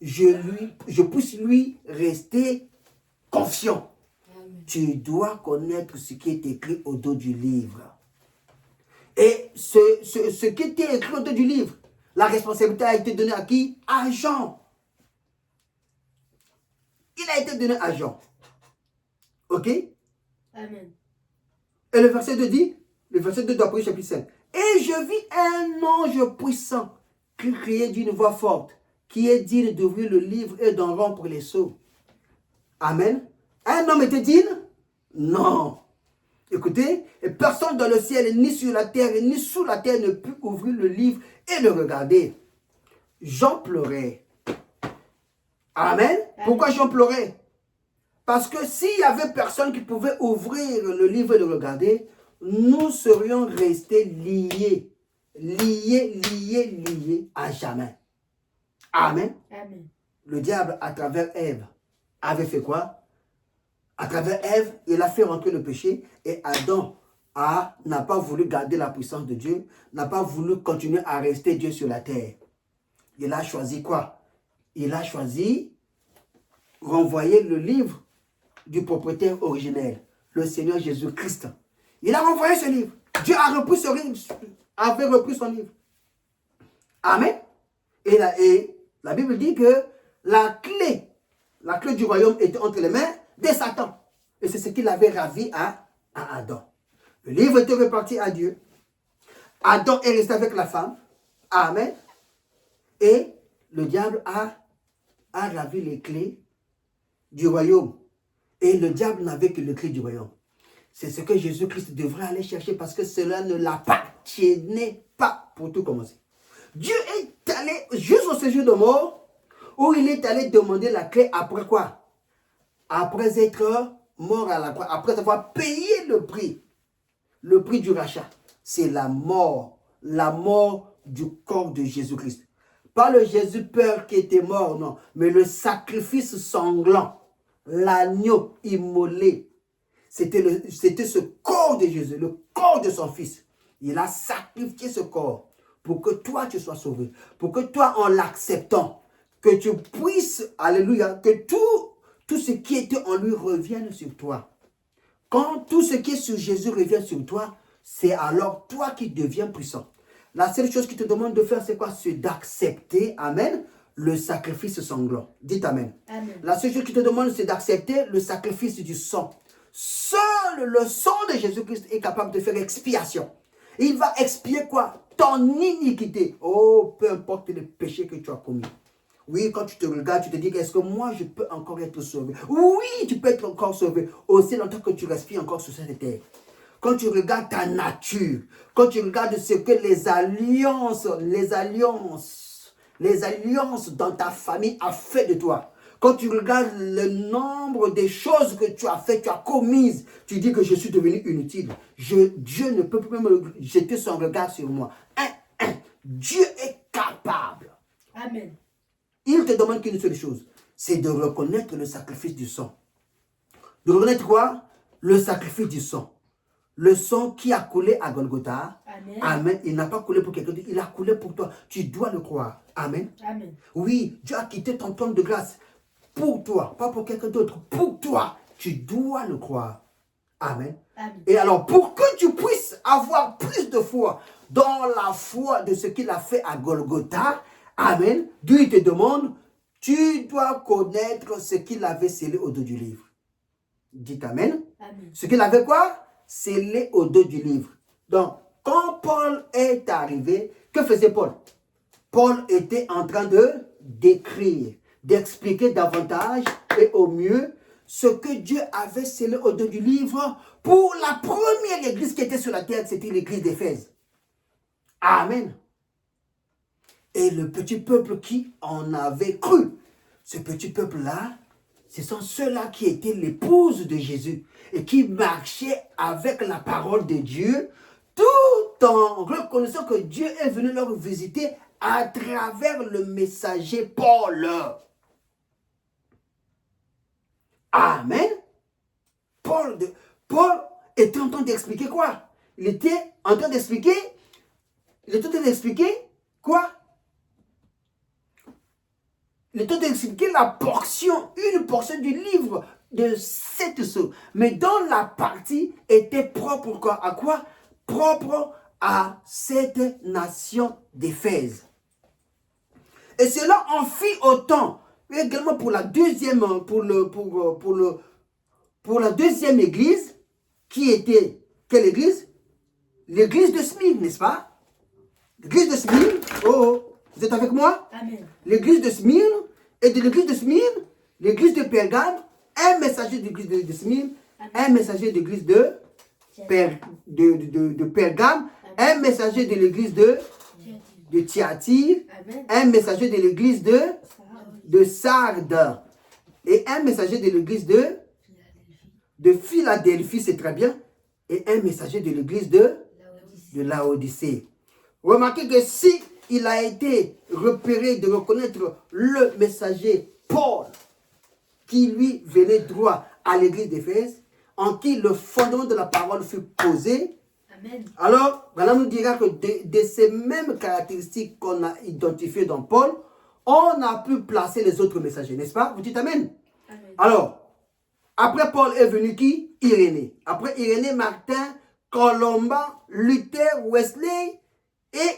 je puisse lui rester confiant. Amen. Tu dois connaître ce qui est écrit au dos du livre. Et ce qui était écrit au dos du livre, la responsabilité a été donnée à qui? À Jean. Il a été donné à Jean. Ok? Amen. Et le verset 2 dit, le verset 2 d'Apocalypse chapitre 5. Et je vis un ange puissant qui criait d'une voix forte, qui est digne d'ouvrir le livre et d'en rompre les sceaux. Amen. Un homme était digne? Non. Écoutez, et personne dans le ciel, ni sur la terre, ni sous la terre ne put ouvrir le livre et le regarder. Jean pleurait. Amen. Pourquoi Jean pleurait? Parce que s'il y avait personne qui pouvait ouvrir le livre et le regarder, nous serions restés liés à jamais. Amen. Amen. Le diable, à travers Ève, avait fait quoi? À travers Ève, il a fait rentrer le péché et Adam n'a pas voulu garder la puissance de Dieu, n'a pas voulu continuer à rester Dieu sur la terre. Il a choisi quoi? Il a choisi renvoyer le livre du propriétaire originel, le Seigneur Jésus-Christ. Il a renvoyé ce livre. Dieu avait repris son livre. Amen. Et la Bible dit que la clé du royaume était entre les mains de Satan. Et c'est ce qu'il avait ravi à Adam. Le livre était reparti à Dieu. Adam est resté avec la femme. Amen. Et le diable a ravi les clés du royaume. Et le diable n'avait que les clés du royaume. C'est ce que Jésus-Christ devrait aller chercher parce que cela ne l'appartenait pas pour tout commencer. Dieu est allé jusqu'au séjour de mort où il est allé demander la clé après quoi? Après être mort à la croix, après avoir payé le prix du rachat. C'est la mort du corps de Jésus-Christ. Pas le Jésus Père qui était mort, non, mais le sacrifice sanglant, l'agneau immolé. C'était ce corps de Jésus, le corps de son Fils. Il a sacrifié ce corps pour que toi tu sois sauvé, pour que toi en l'acceptant, que tu puisses, alléluia, que tout ce qui était en lui revienne sur toi. Quand tout ce qui est sur Jésus revient sur toi, c'est alors toi qui deviens puissant. La seule chose qu'il te demande de faire, c'est quoi? C'est d'accepter, amen, le sacrifice sanglant. Dites amen. Amen. La seule chose qu'il te demande, c'est d'accepter le sacrifice du sang. Seul le sang de Jésus-Christ est capable de faire expiation. Il va expier quoi? Ton iniquité. Oh, peu importe les péchés que tu as commis. Oui, quand tu te regardes, tu te dis, est-ce que moi, je peux encore être sauvé? Oui, tu peux être encore sauvé. Aussi longtemps que tu respires encore sur cette terre. Quand tu regardes ta nature, quand tu regardes ce que les alliances dans ta famille a fait de toi. Quand tu regardes le nombre de choses que tu as fait, tu as commises, tu dis que je suis devenu inutile. Dieu ne peut plus même jeter son regard sur moi. Dieu est capable. Amen. Il te demande qu'une seule chose, c'est de reconnaître le sacrifice du sang. De reconnaître quoi? Le sacrifice du sang. Le sang qui a coulé à Golgotha. Amen. Amen. Il n'a pas coulé pour quelqu'un d'autre, il a coulé pour toi. Tu dois le croire. Amen. Amen. Oui, Dieu a quitté ton trône de grâce pour toi, pas pour quelqu'un d'autre. Pour toi, tu dois le croire. Amen. Amen. Et alors, pour que tu puisses avoir plus de foi dans la foi de ce qu'il a fait à Golgotha, amen, Dieu il te demande, tu dois connaître ce qu'il avait scellé au dos du livre. Dites amen. Amen. Ce qu'il avait quoi? Scellé au dos du livre. Donc, quand Paul est arrivé, que faisait Paul? Paul était en train d'écrire, d'expliquer davantage et au mieux ce que Dieu avait scellé au dos du livre pour la première église qui était sur la terre, c'était l'église d'Éphèse. Amen. Et le petit peuple qui en avait cru, ce petit peuple-là, ce sont ceux-là qui étaient l'épouse de Jésus et qui marchaient avec la parole de Dieu tout en reconnaissant que Dieu est venu leur visiter à travers le messager Paul. Amen. Paul était en train d'expliquer quoi? Il était en train d'expliquer quoi? Il était en train d'expliquer une portion du livre de 7 sceaux. Mais dans la partie était propre quoi? À quoi? Propre à cette nation d'Éphèse. Et cela en fit autant également pour la deuxième, pour la deuxième église, qui était, quelle église? L'église de Smyrne, n'est-ce pas? L'église de Smyrne, vous êtes avec moi? Amen. L'église de Smyrne, et de l'église de Smyrne, l'église de Pergame, un messager de l'église de Smyrne, un messager de l'église de Pergame, un messager de l'église de Thyatire, un messager de l'église de Sardes, et un messager de l'église de Philadelphie, c'est très bien, et un messager de l'église de Laodicée. Remarquez que si il a été repéré de reconnaître le messager Paul, qui lui venait droit à l'église d'Éphèse, en qui le fondement de la parole fut posé, Amen. alors, voilà nous dira que de ces mêmes caractéristiques qu'on a identifiées dans Paul, on a pu placer les autres messagers, n'est-ce pas? Vous dites Amen. Amen. Alors, après Paul est venu qui? Irénée. Après Irénée, Martin, Colomban, Luther, Wesley et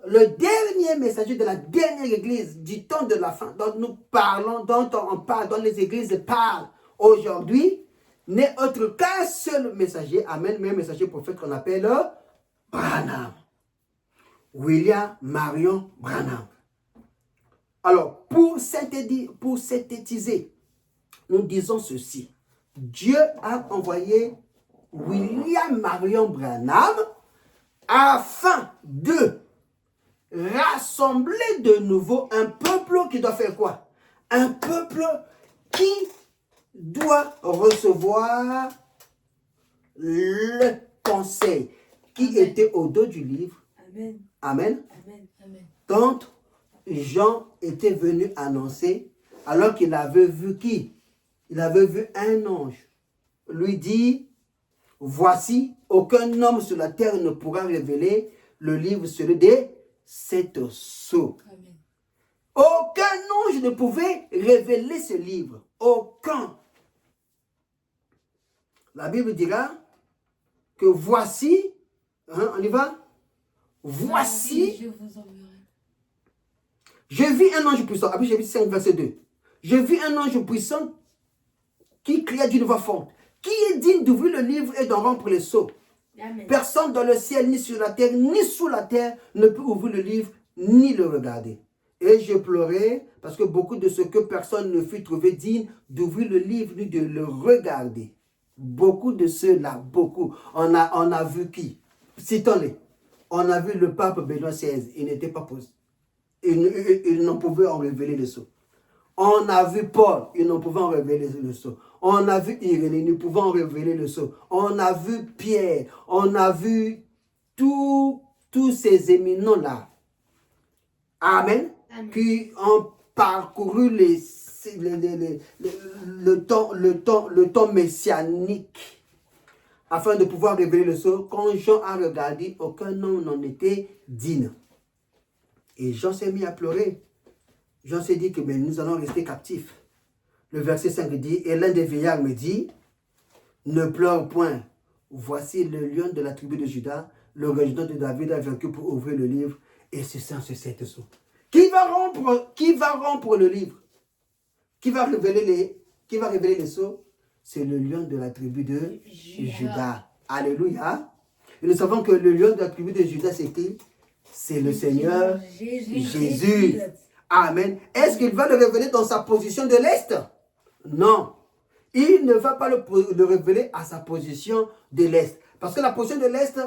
le dernier messager de la dernière église du temps de la fin, dont nous parlons, dont on parle, dont les églises parlent aujourd'hui, n'est autre qu'un seul messager, amen, mais un messager prophète qu'on appelle Branham. William Marion Branham. Alors, pour synthétiser, nous disons ceci. Dieu a envoyé William Marion Branham afin de rassembler de nouveau un peuple qui doit faire quoi? Un peuple qui doit recevoir le conseil qui Amen. était au dos du livre. Amen. Amen. Amen. Amen. Quand Jean était venu annoncer, alors qu'il avait vu qui? Il avait vu un ange lui dit, voici, aucun homme sur la terre ne pourra révéler le livre celui des 7 sceaux. Amen. Aucun ange ne pouvait révéler ce livre. Aucun. La Bible dira que voici, on y va? Voici, Je vous enverrai. je vis un ange puissant. Après, j'ai vu 5, verset 2. Je vis un ange puissant qui cria d'une voix forte. Qui est digne d'ouvrir le livre et d'en rompre les sceaux? Amen. Personne dans le ciel, ni sur la terre, ni sous la terre ne peut ouvrir le livre, ni le regarder. Et je pleurais parce que beaucoup de ce que personne ne fut trouvé digne d'ouvrir le livre, ni de le regarder. Beaucoup de ceux-là, beaucoup. On a vu qui? Citons-les. On a vu le pape Benoît XVI. Il n'était pas possible. Il n'en pouvait en révéler le sceau. On a vu Paul, ils ne pouvaient en révéler le sceau. On a vu Irénée, ils ne pouvaient en révéler le sceau. On a vu Pierre, on a vu tous ces éminents-là. Amen. Amen. Qui ont parcouru le temps messianique afin de pouvoir révéler le sceau. Quand Jean a regardé, aucun homme n'en était digne. Et Jean s'est mis à pleurer. Jean s'est dit que mais nous allons rester captifs. Le verset 5 dit, et l'un des vieillards me dit, ne pleure point. Voici le lion de la tribu de Juda, le régiment de David a vaincu pour ouvrir le livre et se sent ce sept sceaux. Qui va rompre le livre? Qui va révéler les sceaux? C'est le lion de la tribu de Juda. Alléluia. Et nous savons que le lion de la tribu de Juda, c'est qui? C'est le Seigneur Jésus. Amen. Est-ce qu'il va le révéler dans sa position de l'Est? Non. Il ne va pas le révéler à sa position de l'Est. Parce que la position de l'Est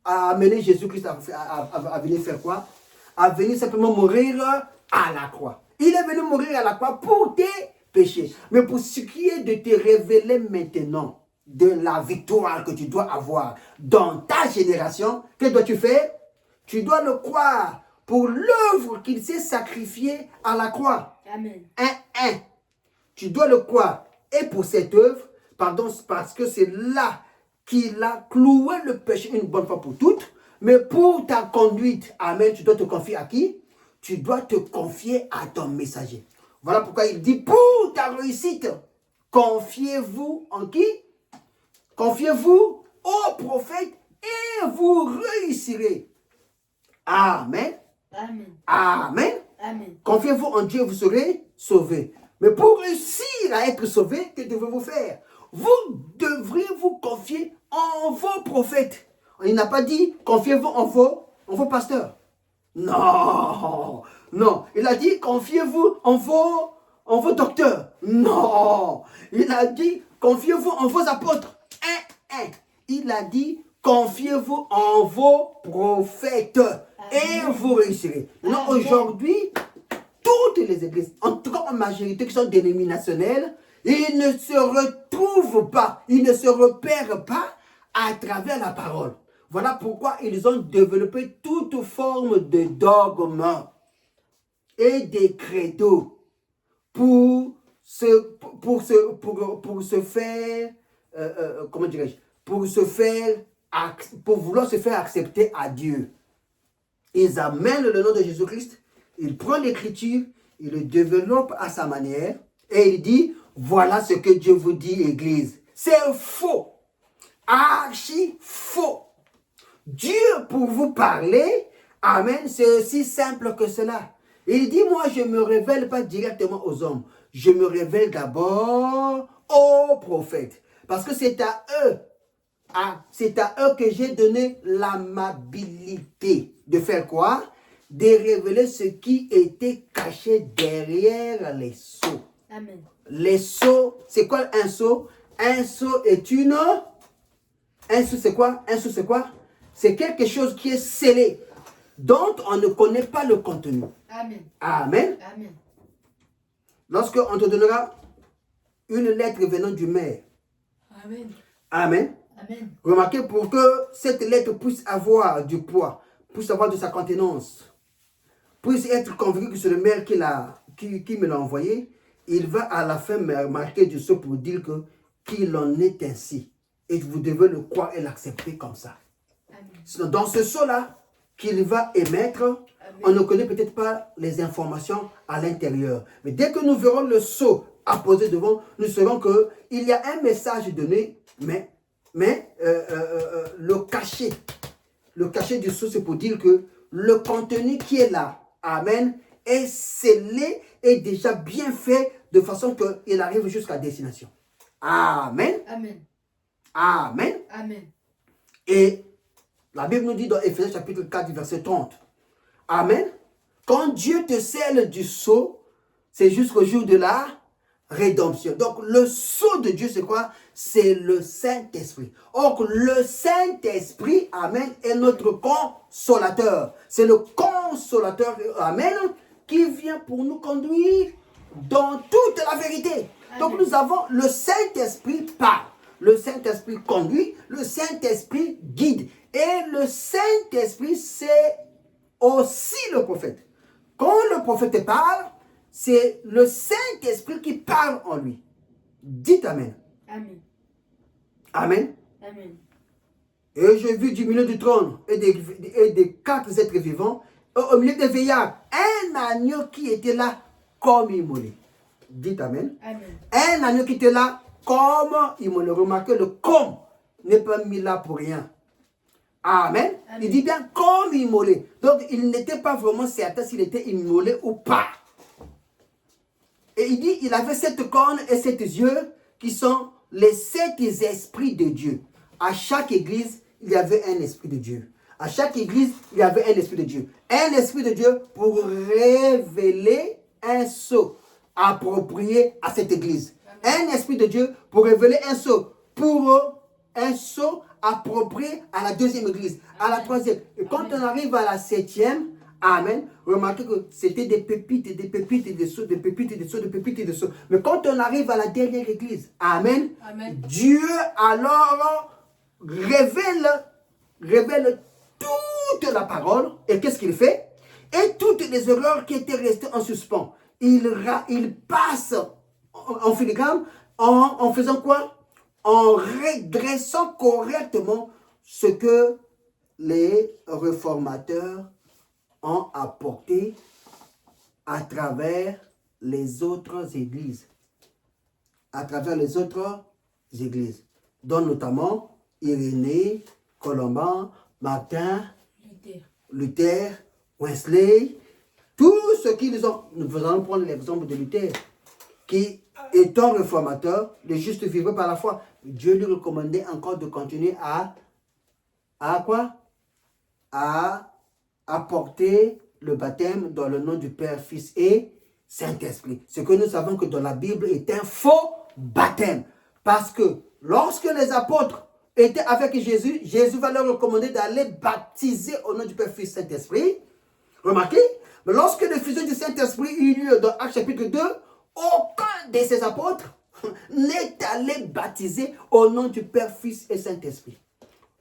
a amené Jésus-Christ à venir faire quoi? À venir simplement mourir à la croix. Il est venu mourir à la croix pour tes péchés. Mais pour ce qui est de te révéler maintenant, de la victoire que tu dois avoir dans ta génération, que dois-tu faire? Tu dois le croire pour l'œuvre qu'il s'est sacrifiée à la croix. Amen. Tu dois le croire. Et pour cette œuvre, parce que c'est là qu'il a cloué le péché une bonne fois pour toutes. Mais pour ta conduite, amen, tu dois te confier à qui? Tu dois te confier à ton messager. Voilà pourquoi il dit, pour ta réussite, confiez-vous en qui? Confiez-vous au prophète et vous réussirez. Amen. Amen. Amen. Amen. Confiez-vous en Dieu, vous serez sauvés. Mais pour réussir à être sauvé, que devez-vous faire? Vous devrez vous confier en vos prophètes. Il n'a pas dit confiez-vous en vos pasteurs. Non, non. Il a dit confiez-vous en vos docteurs. Non. Il a dit confiez-vous en vos apôtres. Il a dit confiez-vous en vos prophètes. Et vous réussirez. Maintenant, aujourd'hui, toutes les églises, en tout cas en majorité qui sont dénominationnelles, ils ne se retrouvent pas, ils ne se repèrent pas à travers la parole. Voilà pourquoi ils ont développé toute forme de dogmes et des credos pour se faire, comment dirais-je, pour vouloir se faire accepter à Dieu. Ils amènent le nom de Jésus-Christ, ils prennent l'écriture, ils le développent à sa manière et il dit, voilà ce que Dieu vous dit, Église. C'est faux, archi faux. Dieu pour vous parler, amen, c'est aussi simple que cela. Il dit, moi je ne me révèle pas directement aux hommes, je me révèle d'abord aux prophètes. Parce que c'est à eux que j'ai donné l'amabilité de faire quoi? De révéler ce qui était caché derrière les sceaux. Amen. Les sceaux, c'est quoi un sceau? Un sceau est une... Un sceau c'est quoi? Un sceau c'est quoi? C'est quelque chose qui est scellé, dont on ne connaît pas le contenu. Amen. Amen. Amen. Lorsque on te donnera une lettre venant du maire. Amen. Amen. Amen. Remarquez, pour que cette lettre puisse avoir du poids, puisse avoir de sa contenance, puisse être convaincu que c'est le maire qui me l'a envoyé, il va à la fin me marquer du sceau pour dire qu'il en est ainsi. Et vous devez le croire et l'accepter comme ça. Amen. Dans ce sceau-là qu'il va émettre, amen, on ne connaît peut-être pas les informations à l'intérieur. Mais dès que nous verrons le sceau apposé devant, nous saurons qu'il y a un message donné, mais le cachet du sceau, c'est pour dire que le contenu qui est là, amen, est scellé et déjà bien fait de façon qu'il arrive jusqu'à destination. Amen. Amen. Amen. Amen. Et la Bible nous dit dans Éphésiens chapitre 4, verset 30. Amen. Quand Dieu te scelle du sceau, c'est jusqu'au jour de la rédemption. Donc, le sceau de Dieu, c'est quoi? C'est le Saint-Esprit. Or, le Saint-Esprit, amen, est notre consolateur. C'est le consolateur, amen, qui vient pour nous conduire dans toute la vérité. Amen. Donc, nous avons le Saint-Esprit parle. Le Saint-Esprit conduit. Le Saint-Esprit guide. Et le Saint-Esprit, c'est aussi le prophète. Quand le prophète parle, c'est le Saint-Esprit qui parle en lui. Dites Amen. Amen. Amen. Amen. Et j'ai vu du milieu du trône et des quatre êtres vivants, au milieu des veillards, un agneau qui était là comme immolé. Dites Amen. Amen. Un agneau qui était là comme immolé. Remarquez, le comme n'est pas mis là pour rien. Amen. Amen. Il dit bien comme immolé. Donc, il n'était pas vraiment certain s'il était immolé ou pas. Et il dit, il avait 7 cornes et 7 yeux qui sont les 7 esprits de Dieu. À chaque église, il y avait un esprit de Dieu. À chaque église, il y avait un esprit de Dieu. Un esprit de Dieu pour révéler un sceau approprié à cette église. Amen. Un esprit de Dieu pour révéler un sceau. Pour un sceau approprié à la deuxième église, à la troisième. Et quand on arrive à la 7e, Amen. Remarquez que c'était des pépites, des sceaux, des pépites, des sceaux, des pépites, des sceaux. Mais quand on arrive à la dernière église, Amen, Amen. Dieu alors révèle toute la parole. Et qu'est-ce qu'il fait? Et toutes les erreurs qui étaient restées en suspens. Il passe en filigrane en faisant quoi? En redressant correctement ce que les réformateurs ont apporté à travers les autres églises. À travers les autres églises. Dont notamment Irénée, Colomban, Martin, Luther, Wesley. Tous ceux qui les ont... Nous allons prendre l'exemple de Luther. Qui, étant réformateur, le juste vivrait par la foi. Dieu lui recommandait encore de continuer à quoi? À apporter le baptême dans le nom du Père, Fils et Saint-Esprit. Ce que nous savons que dans la Bible est un faux baptême. Parce que lorsque les apôtres étaient avec Jésus, Jésus va leur recommander d'aller baptiser au nom du Père, Fils et Saint-Esprit. Remarquez, mais lorsque l'effusion du Saint-Esprit eut lieu dans Actes chapitre 2, aucun de ces apôtres n'est allé baptiser au nom du Père, Fils et Saint-Esprit.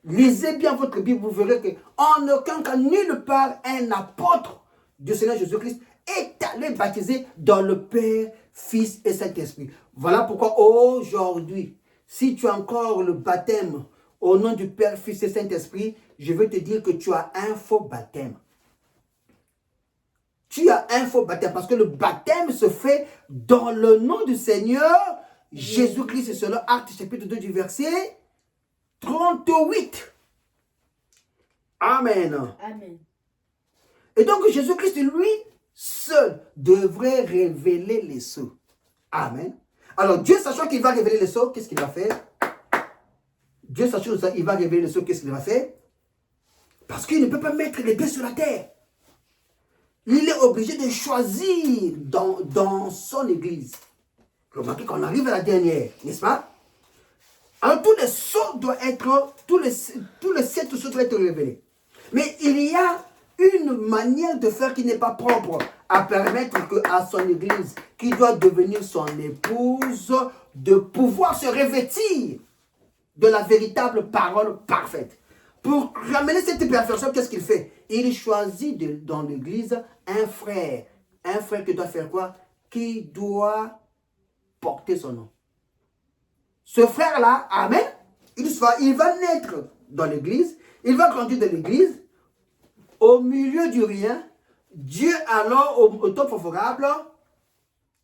Lisez bien votre Bible, vous verrez qu'en aucun cas, nulle part, un apôtre du Seigneur Jésus-Christ est allé baptiser dans le Père, Fils et Saint-Esprit. Voilà pourquoi aujourd'hui, si tu as encore le baptême au nom du Père, Fils et Saint-Esprit, je veux te dire que tu as un faux baptême. Tu as un faux baptême parce que le baptême se fait dans le nom du Seigneur Jésus-Christ. C'est selon Actes chapitre 2 du verset 38. Amen. Amen. Et donc Jésus-Christ, lui, seul, devrait révéler les sceaux. Amen. Alors Dieu, sachant qu'il va révéler les sceaux, qu'est-ce qu'il va faire? Dieu, sachant qu'il va révéler les sceaux, qu'est-ce qu'il va faire? Parce qu'il ne peut pas mettre les pieds sur la terre. Il est obligé de choisir dans son église. Remarquez qu'on arrive à la dernière, n'est-ce pas? Alors tous les sceaux doivent être, tous les 7 sceaux doivent être révélés. Mais il y a une manière de faire qui n'est pas propre à permettre à son église, qui doit devenir son épouse, de pouvoir se revêtir de la véritable parole parfaite. Pour ramener cette perfection, qu'est-ce qu'il fait? Il choisit dans l'église un frère. Un frère qui doit faire quoi? Qui doit porter son nom. Ce frère-là, amen, il va naître dans l'église, il va grandir dans l'église, au milieu du rien. Dieu alors, au temps favorable,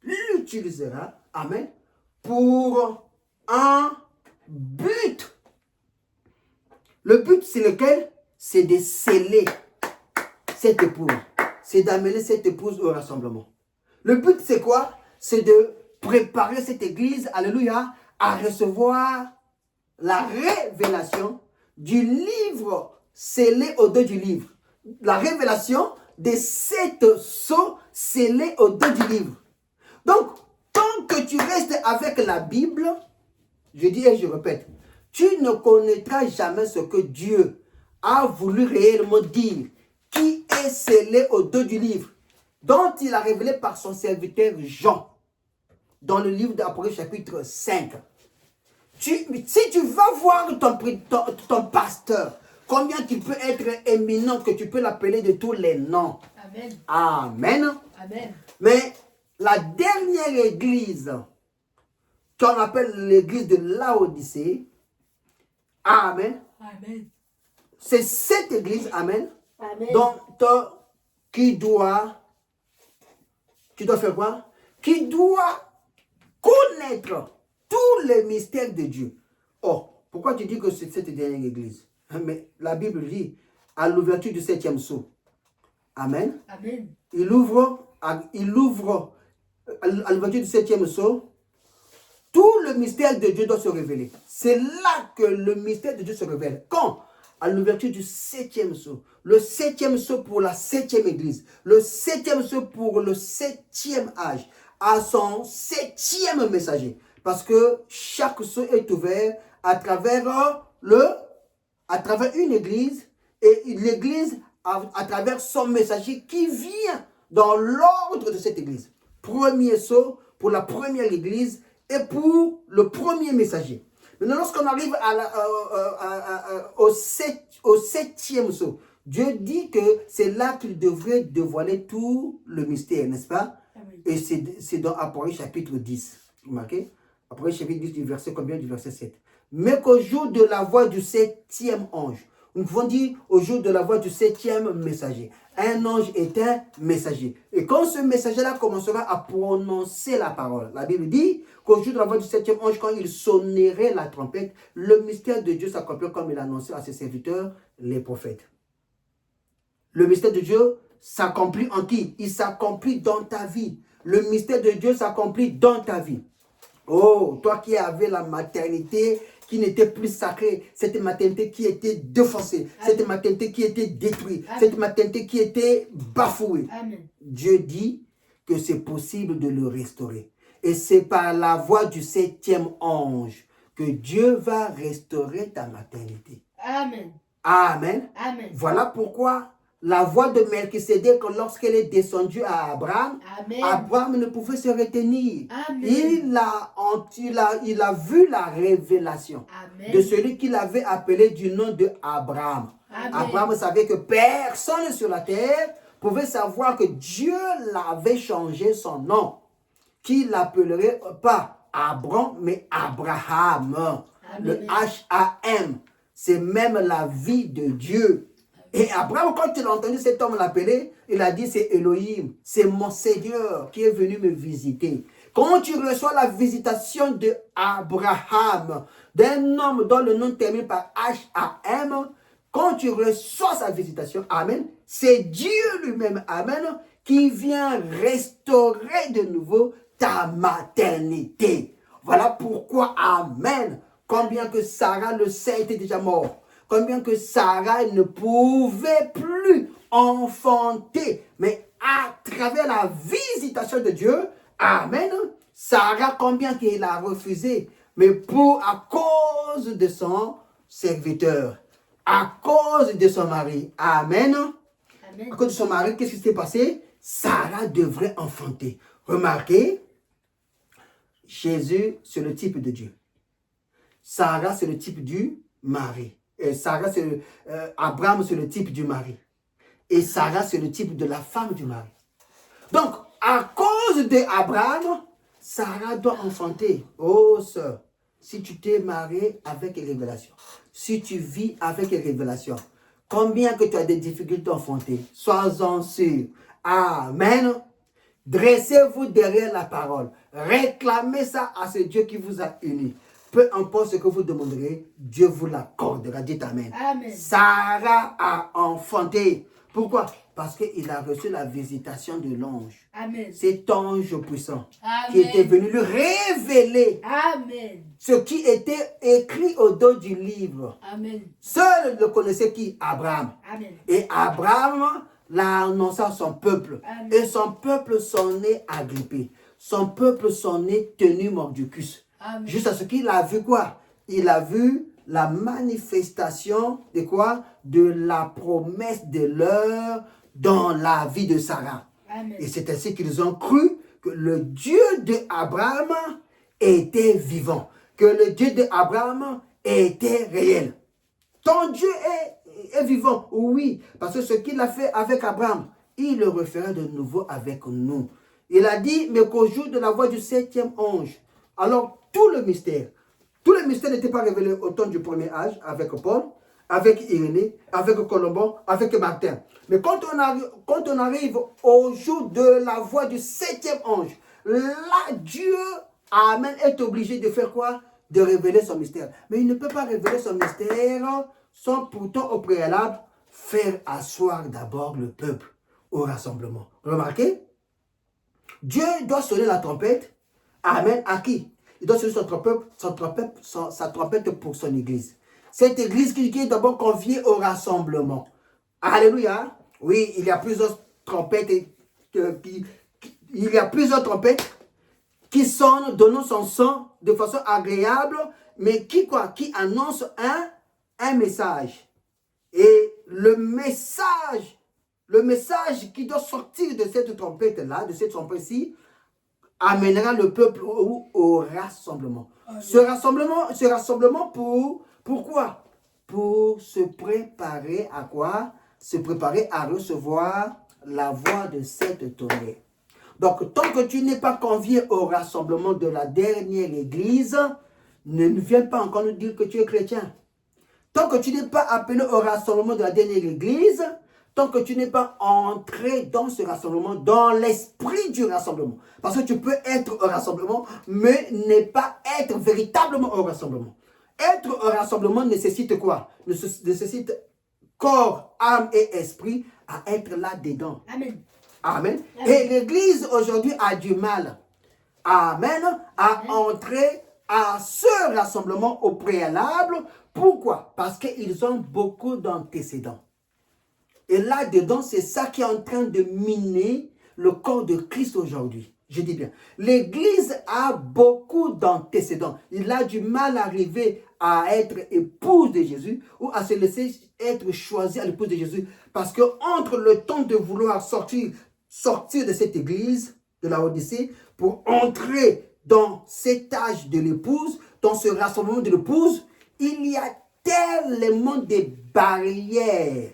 l'utilisera, amen, pour un but. Le but, c'est lequel? C'est de sceller cette épouse. C'est d'amener cette épouse au rassemblement. Le but, c'est quoi? C'est de préparer cette église, alléluia, à recevoir la révélation du livre scellé au dos du livre. La révélation des 7 sceaux scellés au dos du livre. Donc, tant que tu restes avec la Bible, je dis et je répète, tu ne connaîtras jamais ce que Dieu a voulu réellement dire, qui est scellé au dos du livre, dont il a révélé par son serviteur Jean, dans le livre d'Apocalypse chapitre 5. Si tu vas voir ton pasteur, combien tu peux être éminent, que tu peux l'appeler de tous les noms. Amen. Amen. Amen. Mais la dernière église, qu'on appelle l'église de Laodicée, amen, Amen. c'est cette église, amen, Amen. dont tu dois faire quoi? Qui doit connaître tous les mystères de Dieu. Oh, pourquoi tu dis que c'est cette dernière église? Mais la Bible dit, à l'ouverture du 7e sceau, amen, Amen. il ouvre à l'ouverture du 7e sceau, tout le mystère de Dieu doit se révéler. C'est là que le mystère de Dieu se révèle. Quand? À l'ouverture du 7e sceau. Le 7e sceau pour la 7e église. Le 7e sceau pour le 7e âge. À son 7e messager. Parce que chaque sceau est ouvert à travers une église. Et l'église à travers son messager qui vient dans l'ordre de cette église. Premier sceau pour la première église et pour le premier messager. Maintenant, lorsqu'on arrive au 7e sceau, Dieu dit que c'est là qu'il devrait dévoiler tout le mystère, n'est-ce pas? Amen. Et c'est dans Apocalypse chapitre 10. Vous remarquez? Apocalypse chapitre 10 du verset combien? Du verset 7. Mais qu'au jour de la voix du 7e ange, nous pouvons dire au jour de la voix du 7e messager. Un ange est un messager. Et quand ce messager-là commencera à prononcer la parole, la Bible dit qu'au jour de la voix du 7e ange, quand il sonnerait la trompette, le mystère de Dieu s'accomplirait comme il annonçait à ses serviteurs, les prophètes. Le mystère de Dieu s'accomplit en qui? Il s'accomplit dans ta vie. Le mystère de Dieu s'accomplit dans ta vie. Oh, toi qui avais la maternité qui n'était plus sacrée, cette maternité qui était défoncée, cette maternité qui était détruite, cette maternité qui était bafouée. Amen. Dieu dit que c'est possible de le restaurer. Et c'est par la voix du 7e ange que Dieu va restaurer ta maternité. Amen. Amen. Amen. Voilà pourquoi la voix de Melchisédek, lorsqu'elle est descendue à Abraham, Amen. Abraham ne pouvait se retenir. Amen. Il a vu la révélation Amen. de celui qu'il avait appelé du nom de Abraham. Amen. Abraham savait que personne sur la terre pouvait savoir que Dieu l'avait changé son nom, qu'il l'appellerait pas Abraham, mais Abraham. Amen. Le H-A-M, c'est même la vie de Dieu. Et Abraham, quand il a entendu cet homme l'appeler, il a dit, c'est Elohim, c'est mon Seigneur qui est venu me visiter. Quand tu reçois la visitation de Abraham, d'un homme dont le nom termine par H-A-M, quand tu reçois sa visitation, amen, c'est Dieu lui-même, amen, qui vient restaurer de nouveau ta maternité. Voilà pourquoi, amen, combien que Sarah le sait était déjà mort. Combien que Sarah ne pouvait plus enfanter. Mais à travers la visitation de Dieu, amen, Sarah, combien qu'elle a refusé. Mais à cause de son serviteur, à cause de son mari, amen. Amen. À cause de son mari, qu'est-ce qui s'est passé? Sarah devrait enfanter. Remarquez, Jésus, c'est le type de Dieu. Sarah, c'est le type du mari. Et Sarah, Abraham, c'est le type du mari. Et Sarah, c'est le type de la femme du mari. Donc, à cause d'Abraham, Sarah doit enfanter. Oh, sœur, si tu t'es mariée avec une révélation, si tu vis avec une révélation, combien que tu as des difficultés d'enfanter, sois-en sûr. Amen. Dressez-vous derrière la parole. Réclamez ça à ce Dieu qui vous a unis. Peu importe ce que vous demanderez, Dieu vous l'accordera. Dites Amen. Amen. Sarah a enfanté. Pourquoi? Parce qu'il a reçu la visitation de l'ange. Amen. Cet ange puissant Amen. qui était venu lui révéler Amen. ce qui était écrit au dos du livre. Amen. Seul le connaissait qui? Abraham. Amen. Et Abraham l'a annoncé à son peuple. Amen. Et son peuple s'en est agrippé. Son peuple s'en est tenu mordicus. Amen. Jusqu'à ce qu'il a vu quoi? Il a vu la manifestation de quoi? De la promesse de l'heure dans la vie de Sarah. Amen. Et c'est ainsi qu'ils ont cru que le Dieu d'Abraham était vivant. Que le Dieu d'Abraham était réel. Ton Dieu est vivant, oui, parce que ce qu'il a fait avec Abraham, il le refera de nouveau avec nous. Il a dit, mais qu'au jour de la voix du 7e ange, alors tout le mystère n'était pas révélé au temps du premier âge avec Paul, avec Irénée, avec Colomban, avec Martin. Mais quand on arrive au jour de la voix du 7e ange, là Dieu, Amen, est obligé de faire quoi? De révéler son mystère. Mais il ne peut pas révéler son mystère sans pourtant au préalable faire asseoir d'abord le peuple au rassemblement. Remarquez, Dieu doit sonner la trompette. Amen. À qui? Il doit sonner sa trompette pour son église. Cette église qui est d'abord confiée au rassemblement. Alléluia. Oui, il y a plusieurs trompettes qui sonnent, donnant son son de façon agréable, mais qui annonce un message. Et le message qui doit sortir de cette trompette-là, de cette trompette-ci, amènera le peuple au rassemblement. Ce rassemblement pourquoi? Pour se préparer à quoi? Se préparer à recevoir la voix de cette tonnerre. Donc, tant que tu n'es pas convié au rassemblement de la dernière église, ne viens pas encore nous dire que tu es chrétien. Tant que tu n'es pas appelé au rassemblement de la dernière église, tant que tu n'es pas entré dans ce rassemblement, dans l'esprit du rassemblement. Parce que tu peux être au rassemblement, mais ne pas être véritablement au rassemblement. Être au rassemblement nécessite quoi? Nécessite corps, âme et esprit à être là-dedans. Amen. Amen. Amen. Et l'Église aujourd'hui a du mal, amen, à entrer à ce rassemblement au préalable. Pourquoi? Parce qu'ils ont beaucoup d'antécédents. Et là-dedans, c'est ça qui est en train de miner le corps de Christ aujourd'hui. Je dis bien, l'Église a beaucoup d'antécédents. Il a du mal à arriver à être épouse de Jésus ou à se laisser être choisi à l'épouse de Jésus. Parce que entre le temps de vouloir sortir de cette église, de la Odyssée, pour entrer dans cet âge de l'épouse, dans ce rassemblement de l'épouse, il y a tellement de barrières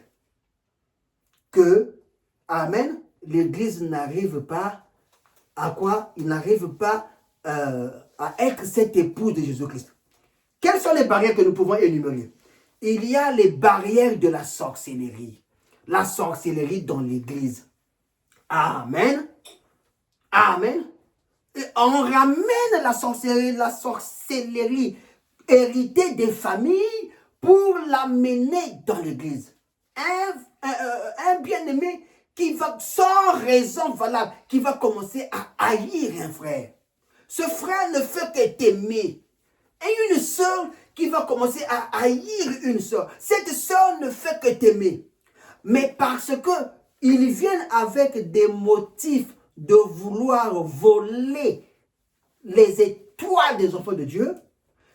que, amen, l'église n'arrive pas à quoi? Il n'arrive pas à être cette épouse de Jésus-Christ. Quelles sont les barrières que nous pouvons énumérer? Il y a les barrières de la sorcellerie. La sorcellerie dans l'église. Amen. Amen. Et on ramène la sorcellerie héritée des familles pour l'amener dans l'église. Un bien-aimé qui va, sans raison valable, qui va commencer à haïr un frère. Ce frère ne fait que t'aimer. Et une sœur qui va commencer à haïr une sœur. Cette sœur ne fait que t'aimer. Mais parce que ils viennent avec des motifs de vouloir voler les étoiles des enfants de Dieu,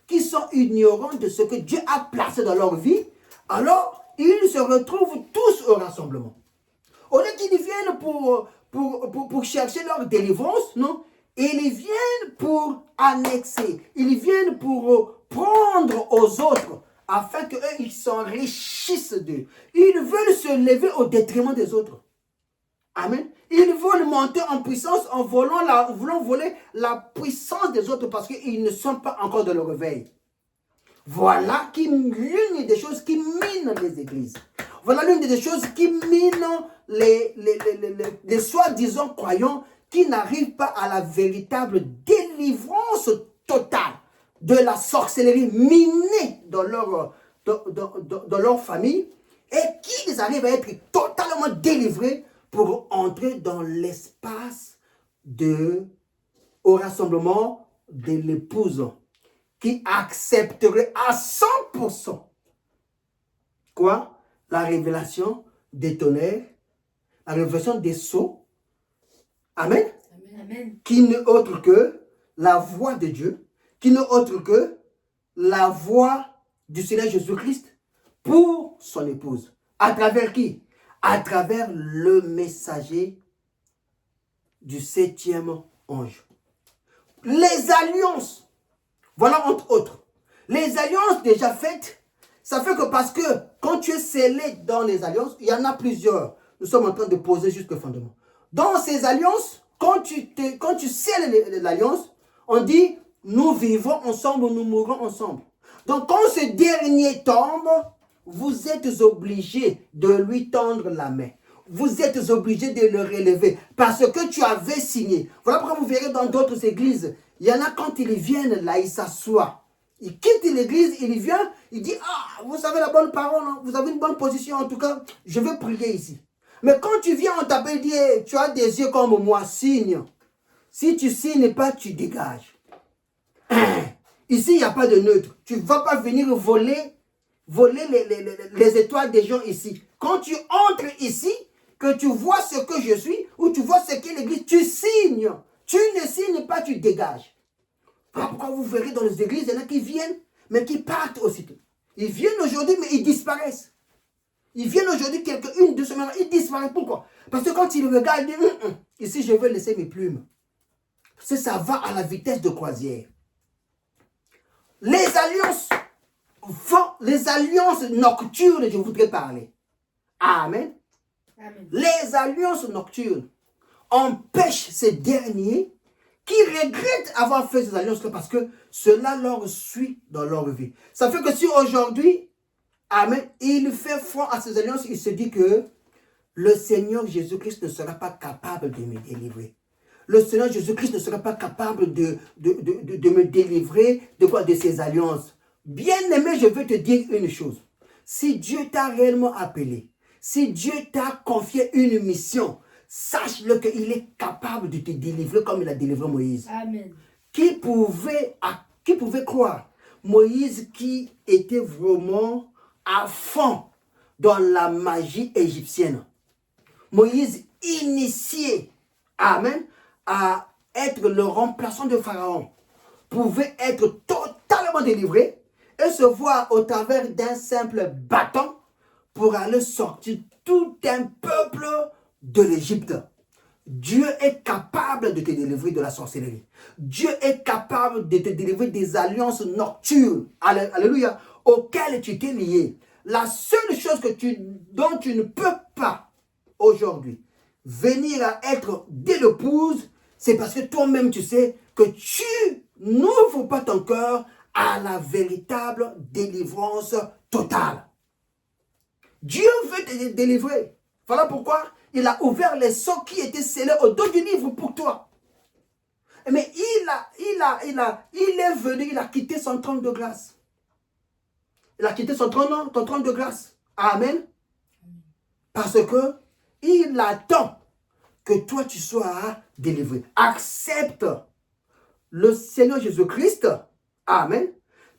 qui sont ignorants de ce que Dieu a placé dans leur vie, alors ils se retrouvent tous au rassemblement. Au lieu qu'ils viennent pour chercher leur délivrance, non, ils viennent pour annexer, ils viennent pour prendre aux autres, afin qu'eux, ils s'enrichissent d'eux. Ils veulent se lever au détriment des autres. Amen. Ils veulent monter en puissance en voulant voler la puissance des autres parce qu'ils ne sont pas encore dans le réveil. Voilà l'une des choses qui minent les églises. Voilà l'une des choses qui minent les soi-disant croyants qui n'arrivent pas à la véritable délivrance totale de la sorcellerie minée dans leur famille et qu'ils arrivent à être totalement délivrés pour entrer dans l'espace au rassemblement de l'épouse qui accepterait à 100% quoi? La révélation des tonnerres, la révélation des sceaux. Amen. Amen. Qui n'est autre que la voix de Dieu, qui n'est autre que la voix du Seigneur Jésus-Christ pour son épouse. À travers qui? À travers le messager du 7e ange. Les alliances, voilà entre autres. Les alliances déjà faites, ça fait que parce que quand tu es scellé dans les alliances, il y en a plusieurs. Nous sommes en train de poser juste le fondement. Dans ces alliances, quand tu scelles l'alliance, on dit, nous vivons ensemble, nous mourrons ensemble. Donc quand ce dernier tombe, vous êtes obligé de lui tendre la main. Vous êtes obligé de le relever parce que tu avais signé. Voilà pourquoi vous verrez dans d'autres églises, il y en a quand ils viennent là, ils s'assoient. Ils quittent l'église, il vient, il dit, ah, vous avez la bonne parole, hein? Vous avez une bonne position, en tout cas, je vais prier ici. Mais quand tu viens, on t'appelle, dit, hey, tu as des yeux comme moi, signe. Si tu signes pas, tu dégages. Ici, il n'y a pas de neutre. Tu ne vas pas venir voler les étoiles des gens ici. Quand tu entres ici, que tu vois ce que je suis, ou tu vois ce qu'est l'église, tu signes. Tu ne signes pas, tu dégages. Voilà pourquoi vous verrez dans les églises, il y en a qui viennent, mais qui partent aussitôt. Ils viennent aujourd'hui, mais ils disparaissent. Ils viennent aujourd'hui, une, 2 semaines, ils disparaissent. Pourquoi? Parce que quand ils regardent, ils disent, ici je vais laisser mes plumes. Ça va à la vitesse de croisière. Les alliances nocturnes, je voudrais parler. Amen. Amen. Les alliances nocturnes empêchent ces derniers qui regrettent avoir fait ces alliances-là parce que cela leur suit dans leur vie. Ça fait que si aujourd'hui, amen, il fait foi à ces alliances, il se dit que le Seigneur Jésus-Christ ne sera pas capable de me délivrer. Le Seigneur Jésus-Christ ne sera pas capable de me délivrer de quoi? De ces alliances. Bien-aimé, je veux te dire une chose. Si Dieu t'a réellement appelé, si Dieu t'a confié une mission, sache-le qu'il est capable de te délivrer comme il a délivré Moïse. Amen. Qui pouvait croire? Moïse qui était vraiment à fond dans la magie égyptienne. Moïse initié, amen, à être le remplaçant de Pharaon, pouvait être totalement délivré et se voir au travers d'un simple bâton pour aller sortir tout un peuple de l'Égypte. Dieu est capable de te délivrer de la sorcellerie. Dieu est capable de te délivrer des alliances nocturnes, alléluia, auxquelles tu t'es lié. La seule chose dont tu ne peux pas aujourd'hui venir à être de l'épouse, c'est parce que toi-même tu sais que tu n'ouvres pas ton cœur à la véritable délivrance totale. Dieu veut te délivrer. Voilà pourquoi il a ouvert les sceaux qui étaient scellés au dos du livre pour toi. Mais il est venu, il a quitté son trône de grâce. Il a quitté ton trône de grâce. Amen. Parce que il attend que toi tu sois délivré. Accepte le Seigneur Jésus-Christ. Amen.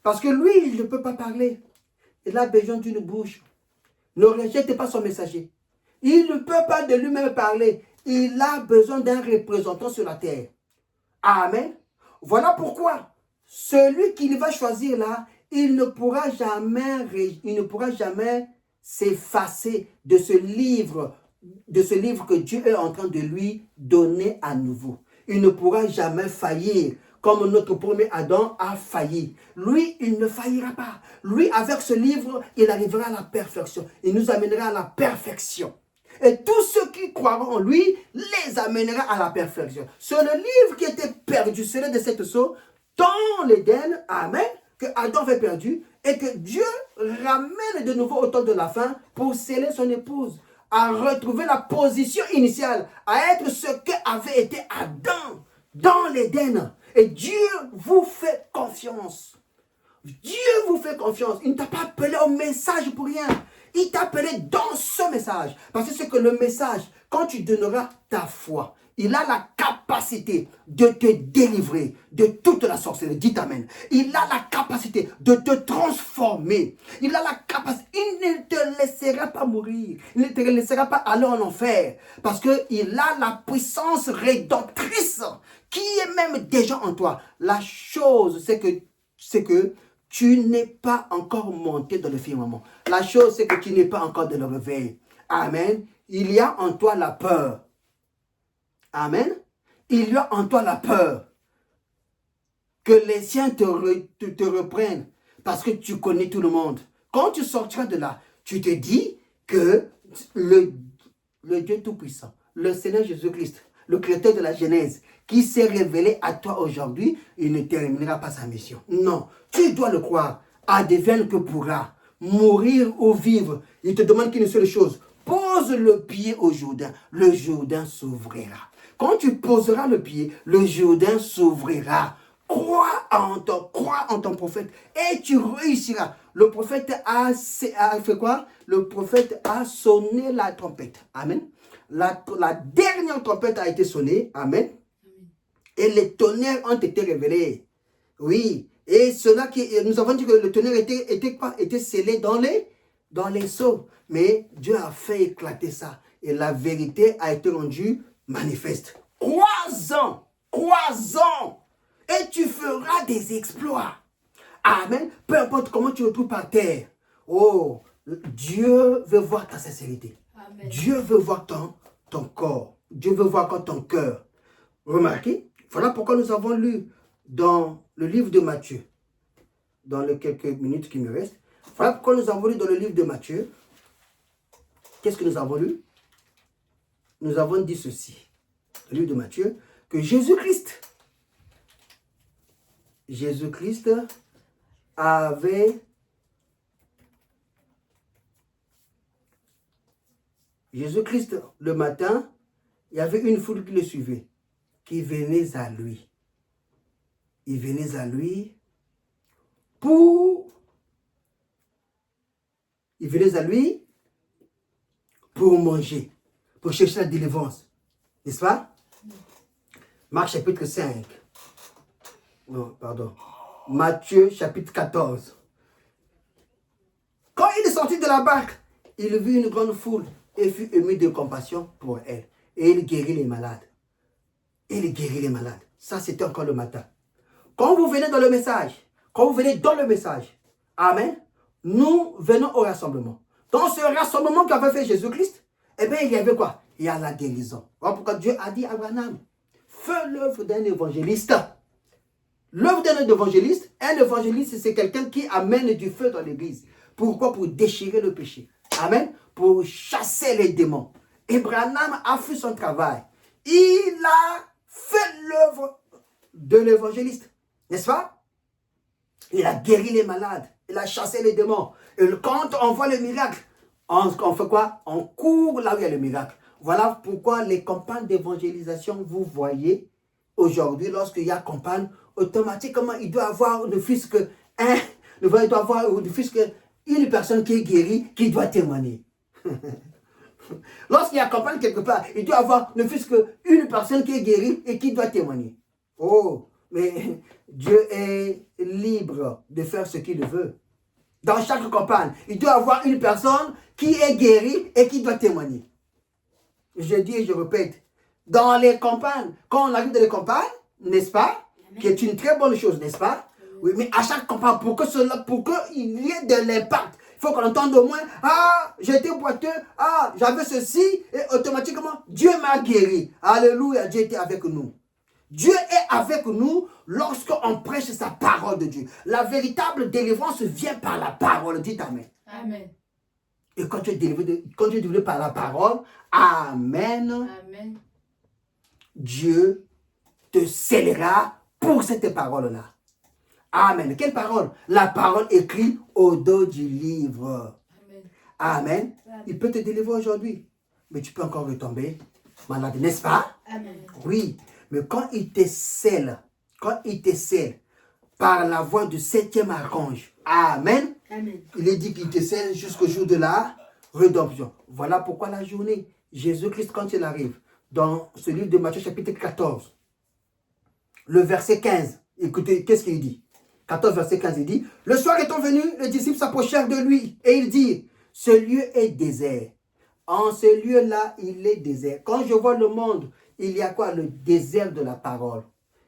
Parce que lui, il ne peut pas parler. Il a besoin d'une bouche. Ne rejette pas son messager. Il ne peut pas de lui-même parler. Il a besoin d'un représentant sur la terre. Amen. Voilà pourquoi celui qu'il va choisir là, il ne pourra jamais s'effacer de ce livre que Dieu est en train de lui donner à nouveau. Il ne pourra jamais faillir comme notre premier Adam a failli. Lui, il ne faillira pas. Lui, avec ce livre, il arrivera à la perfection. Il nous amènera à la perfection. Et tous ceux qui croiront en lui, les amènera à la perfection. C'est le livre qui était perdu, celui de cette sceau, dans l'Éden, amen, que Adam avait perdu, et que Dieu ramène de nouveau au temps de la fin pour sceller son épouse, à retrouver la position initiale, à être ce qu'avait été Adam dans l'Éden. Et Dieu vous fait confiance. Dieu vous fait confiance. Il ne t'a pas appelé au message pour rien. Il t'a appelé dans ce message. Parce que c'est que le message, quand tu donneras ta foi, il a la capacité de te délivrer de toute la sorcellerie. Dites amen. Il a la capacité de te transformer. Il a la capacité. Il ne te laissera pas mourir. Il ne te laissera pas aller en enfer. Parce qu'il a la puissance rédemptrice qui est même déjà en toi. La chose, c'est que tu n'es pas encore monté dans le firmament. La chose, c'est que tu n'es pas encore dans le réveil. Amen. Il y a en toi la peur. Amen. Il y a en toi la peur que les siens te reprennent parce que tu connais tout le monde. Quand tu sortiras de là, tu te dis que le Dieu Tout-Puissant, le Seigneur Jésus-Christ, le Créateur de la Genèse, qui s'est révélé à toi aujourd'hui, il ne terminera pas sa mission. Non, tu dois le croire. Advienne que pourra, mourir ou vivre. Il te demande qu'une seule chose. Pose le pied au Jourdain. Le Jourdain s'ouvrira. Quand tu poseras le pied, le Jourdain s'ouvrira. Crois en ton prophète et tu réussiras. Le prophète a fait quoi? Le prophète a sonné la trompette. Amen. La dernière trompette a été sonnée. Amen. Et les tonnerres ont été révélés. Oui. Et cela nous avons dit que le tonnerre était scellé dans les seaux. Mais Dieu a fait éclater ça. Et la vérité a été rendue manifeste. Crois-en. Crois-en. Et tu feras des exploits. Amen. Peu importe comment tu te trouves par terre. Oh, Dieu veut voir ta sincérité. Amen. Dieu veut voir ton corps. Dieu veut voir ton cœur. Remarquez, voilà pourquoi nous avons lu dans le livre de Matthieu, dans les quelques minutes qui me restent. Voilà pourquoi nous avons lu dans le livre de Matthieu. Qu'est-ce que nous avons lu? Nous avons dit ceci, le livre de Matthieu, que Jésus-Christ avait le matin, il y avait une foule qui le suivait, qui venait à lui. Il venait à lui pour manger, pour chercher la délivrance. N'est-ce pas? Marc chapitre 5. Non, pardon. Matthieu chapitre 14. Quand il est sorti de la barque, il vit une grande foule et fut ému de compassion pour elle. Et il guérit les malades. Ça, c'était encore le matin. Quand vous venez dans le message, amen, nous venons au rassemblement. Dans ce rassemblement qu'avait fait Jésus-Christ, eh bien, il y avait quoi? Il y a la guérison. Voilà pourquoi Dieu a dit à Abraham, fais l'œuvre d'un évangéliste. L'œuvre d'un évangéliste, c'est quelqu'un qui amène du feu dans l'église. Pourquoi? Pour déchirer le péché. Amen. Pour chasser les démons. Abraham a fait son travail. Il a fait l'œuvre de l'évangéliste. N'est-ce pas? Il a guéri les malades. Il a chassé les démons. Et quand on voit le miracle, on fait quoi? On court là où il y a le miracle. Voilà pourquoi les campagnes d'évangélisation, vous voyez, aujourd'hui, lorsqu'il y a campagne, automatiquement, il doit avoir ne fût-ce qu'une personne qui est guérie, qui doit témoigner. Lorsqu'il y a campagne quelque part, il doit avoir ne fût-ce qu'une personne qui est guérie et qui doit témoigner. Oh, mais Dieu est libre de faire ce qu'il veut. Dans chaque campagne, il doit avoir une personne qui est guérie et qui doit témoigner. Je dis et je répète, dans les campagnes, quand on arrive dans les campagnes, n'est-ce pas, qui est une très bonne chose, n'est-ce pas? Oui, mais à chaque campagne, pour qu'il y ait de l'impact, il faut qu'on entende au moins, ah, j'étais boiteux, ah, j'avais ceci, et automatiquement, Dieu m'a guéri. Alléluia, Dieu était avec nous. Dieu est avec nous lorsqu'on prêche sa parole de Dieu. La véritable délivrance vient par la parole. Dites amen. Amen. Et quand tu es délivré par la parole, amen. Amen. Dieu te scellera pour cette parole-là. Amen. Quelle parole? La parole écrite au dos du livre. Amen. Amen. Amen. Il peut te délivrer aujourd'hui, mais tu peux encore retomber malade, n'est-ce pas? Amen. Oui. Mais quand il te scelle par la voix du 7e archange, amen. Amen. Il est dit qu'il te scelle jusqu'au jour de la rédemption. Voilà pourquoi la journée, Jésus-Christ, quand il arrive, dans ce livre de Matthieu chapitre 14, le verset 15, écoutez, qu'est-ce qu'il dit? 14, verset 15, il dit, le soir étant venu, les disciples s'approchèrent de lui et il dit, ce lieu est désert. En ce lieu-là, il est désert. Quand je vois le monde, il y a quoi? Le désert de la parole.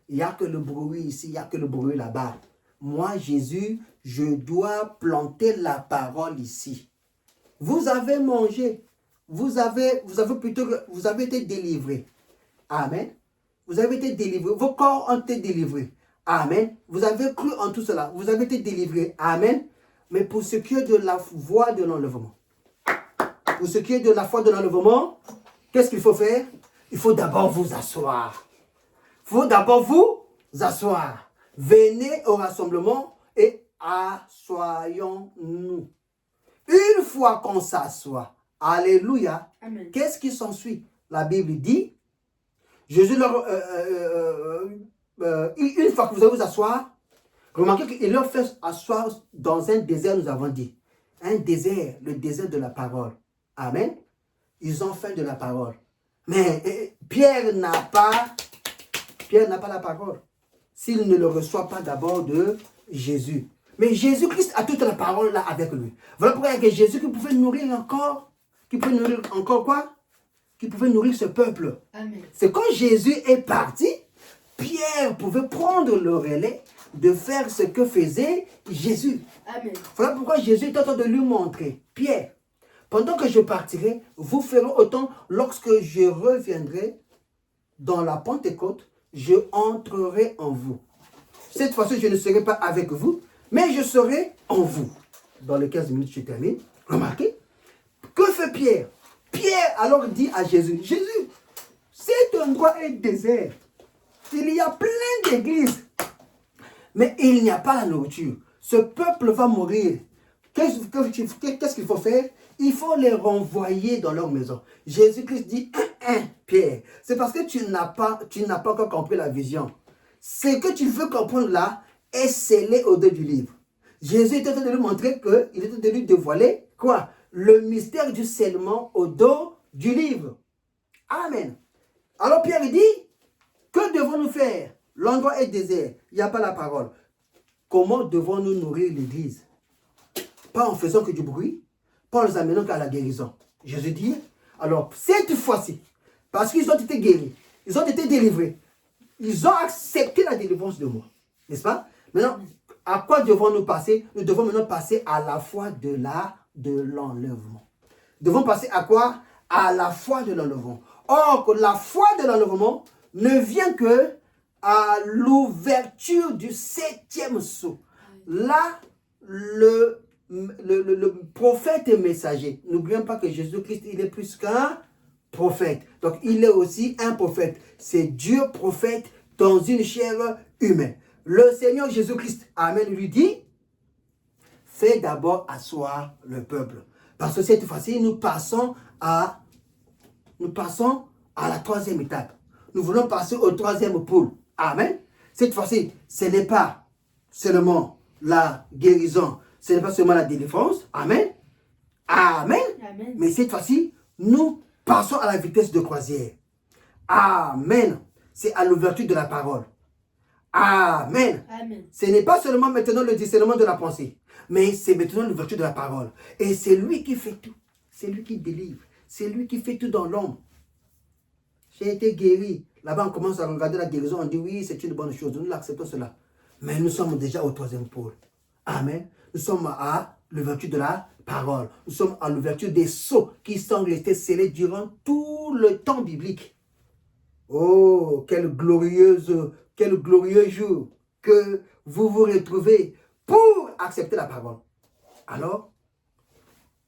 Il n'y a que le bruit ici, il n'y a que le bruit là-bas. Moi, Jésus, je dois planter la parole ici. Vous avez mangé, vous avez été délivré. Amen. Vous avez été délivré. Vos corps ont été délivrés. Amen. Vous avez cru en tout cela. Vous avez été délivré. Amen. Mais pour ce qui est de la voie de l'enlèvement, pour ce qui est de la foi de l'enlèvement, qu'est-ce qu'il faut faire? Il faut d'abord vous asseoir. Il faut d'abord vous asseoir. Venez au rassemblement et assoyons-nous. Une fois qu'on s'assoit, alléluia, qu'est-ce qui s'ensuit? La Bible dit, Jésus leur, une fois que vous allez vous asseoir, remarquez qu'il leur fait asseoir dans un désert, nous avons dit. Un désert, le désert de la parole. Amen. Ils ont faim de la parole. Mais Pierre n'a pas la parole. S'il ne le reçoit pas d'abord de Jésus. Mais Jésus-Christ a toute la parole là avec lui. Voilà pourquoi il y a que Jésus qui pouvait nourrir encore. Qui pouvait nourrir encore quoi? Qui pouvait nourrir ce peuple. C'est quand Jésus est parti, Pierre pouvait prendre le relais de faire ce que faisait Jésus. Amen. Voilà pourquoi Jésus est en train de lui montrer, Pierre, pendant que je partirai, vous ferez autant lorsque je reviendrai dans la Pentecôte, je entrerai en vous. Cette fois-ci, je ne serai pas avec vous, mais je serai en vous. Dans les 15 minutes, je termine. Remarquez, que fait Pierre? Pierre alors dit à Jésus, Jésus, cet endroit est désert. Il y a plein d'églises, mais il n'y a pas la nourriture. Ce peuple va mourir. Qu'est-ce qu'il faut faire? Il faut les renvoyer dans leur maison. Jésus-Christ dit, Pierre, c'est parce que tu n'as pas encore compris la vision. Ce que tu veux comprendre là est scellé au dos du livre. Jésus était en train de lui montrer qu'il était en train de lui dévoiler quoi? Le mystère du scellement au dos du livre. Amen. Alors Pierre dit, que devons-nous faire? L'endroit est désert, il n'y a pas la parole. Comment devons-nous nourrir l'église? Pas en faisant que du bruit, pas en les amenant qu'à la guérison. Jésus dit, alors cette fois-ci, parce qu'ils ont été guéris, ils ont été délivrés, ils ont accepté la délivrance de moi. N'est-ce pas? Maintenant, à quoi devons-nous passer? Nous devons maintenant passer à la foi de l'enlèvement. Nous devons passer à quoi? À la foi de l'enlèvement. Or, la foi de l'enlèvement ne vient que à l'ouverture du 7e sceau. Là, le prophète est messager. N'oublions pas que Jésus-Christ, il est plus qu'un prophète. Donc, il est aussi un prophète. C'est Dieu prophète dans une chair humaine. Le Seigneur Jésus-Christ, Amen, lui dit, fais d'abord asseoir le peuple. Parce que cette fois-ci, nous passons à la 3e étape. Nous voulons passer au 3e pôle. Amen. Cette fois-ci, ce n'est pas seulement la guérison, ce n'est pas seulement la délivrance. Amen. Amen. Amen. Mais cette fois-ci, nous passons à la vitesse de croisière. Amen. C'est à l'ouverture de la parole. Amen. Amen. Ce n'est pas seulement maintenant le discernement de la pensée, mais c'est maintenant l'ouverture de la parole. Et c'est lui qui fait tout. C'est lui qui délivre. C'est lui qui fait tout dans l'ombre. J'ai été guéri. Là-bas, on commence à regarder la guérison. On dit oui, c'est une bonne chose. Nous l'acceptons cela. Mais nous sommes déjà au 3e pôle. Amen. Nous sommes à l'ouverture de la parole. Nous sommes à l'ouverture des sceaux qui sont restés scellés durant tout le temps biblique. Oh, quel glorieux jour que vous vous retrouvez pour accepter la parole. Alors,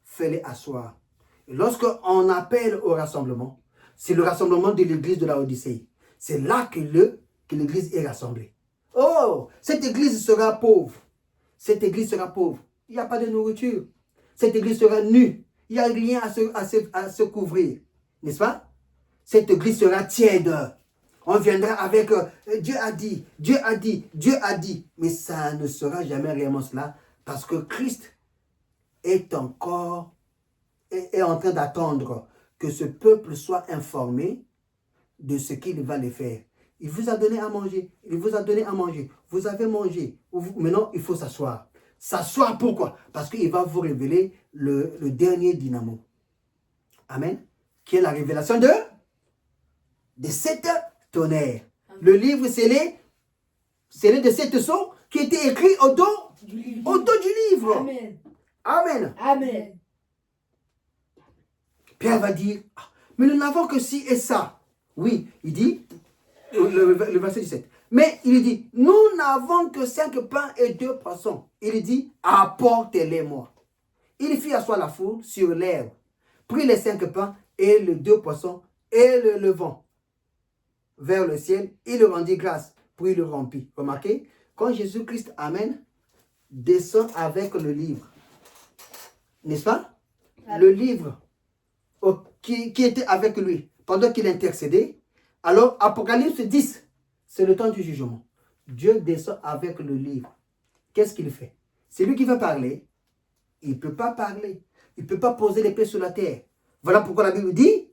fais-les asseoir. Et lorsqu'on appelle au rassemblement, c'est le rassemblement de l'église de la Odyssée. C'est là que l'église est rassemblée. Oh, cette église sera pauvre. Cette église sera pauvre. Il n'y a pas de nourriture. Cette église sera nue. Il n'y a rien à se couvrir. N'est-ce pas? Cette église sera tiède. On viendra avec Dieu a dit, Dieu a dit, Dieu a dit. Mais ça ne sera jamais réellement cela. Parce que Christ est encore est en train d'attendre que ce peuple soit informé de ce qu'il va les faire. Il vous a donné à manger. Il vous a donné à manger. Vous avez mangé. Maintenant, il faut s'asseoir. S'asseoir pourquoi? Parce qu'il va vous révéler le dernier dynamo. Amen. Qui est la révélation de 7 tonnerres. Le livre scellé de 7 sceaux qui était écrit au dos du livre. Amen. Amen. Amen. Pierre va dire, ah, mais nous n'avons que ci et ça. Oui, il dit, le verset 17. Mais il dit, nous n'avons que 5 pains et 2 poissons. Il dit, apportez-les-moi. Il fit asseoir la foule sur l'herbe, prit les 5 pains et les 2 poissons et le levant vers le ciel. Il le rendit grâce, puis il le remplit. Remarquez, quand Jésus-Christ, amen, descend avec le livre, n'est-ce pas? Amen. Le livre qui était avec lui pendant qu'il intercédait. Alors, Apocalypse 10, c'est le temps du jugement. Dieu descend avec le livre. Qu'est-ce qu'il fait? C'est lui qui va parler. Il ne peut pas parler. Il ne peut pas poser les pieds sur la terre. Voilà pourquoi la Bible dit,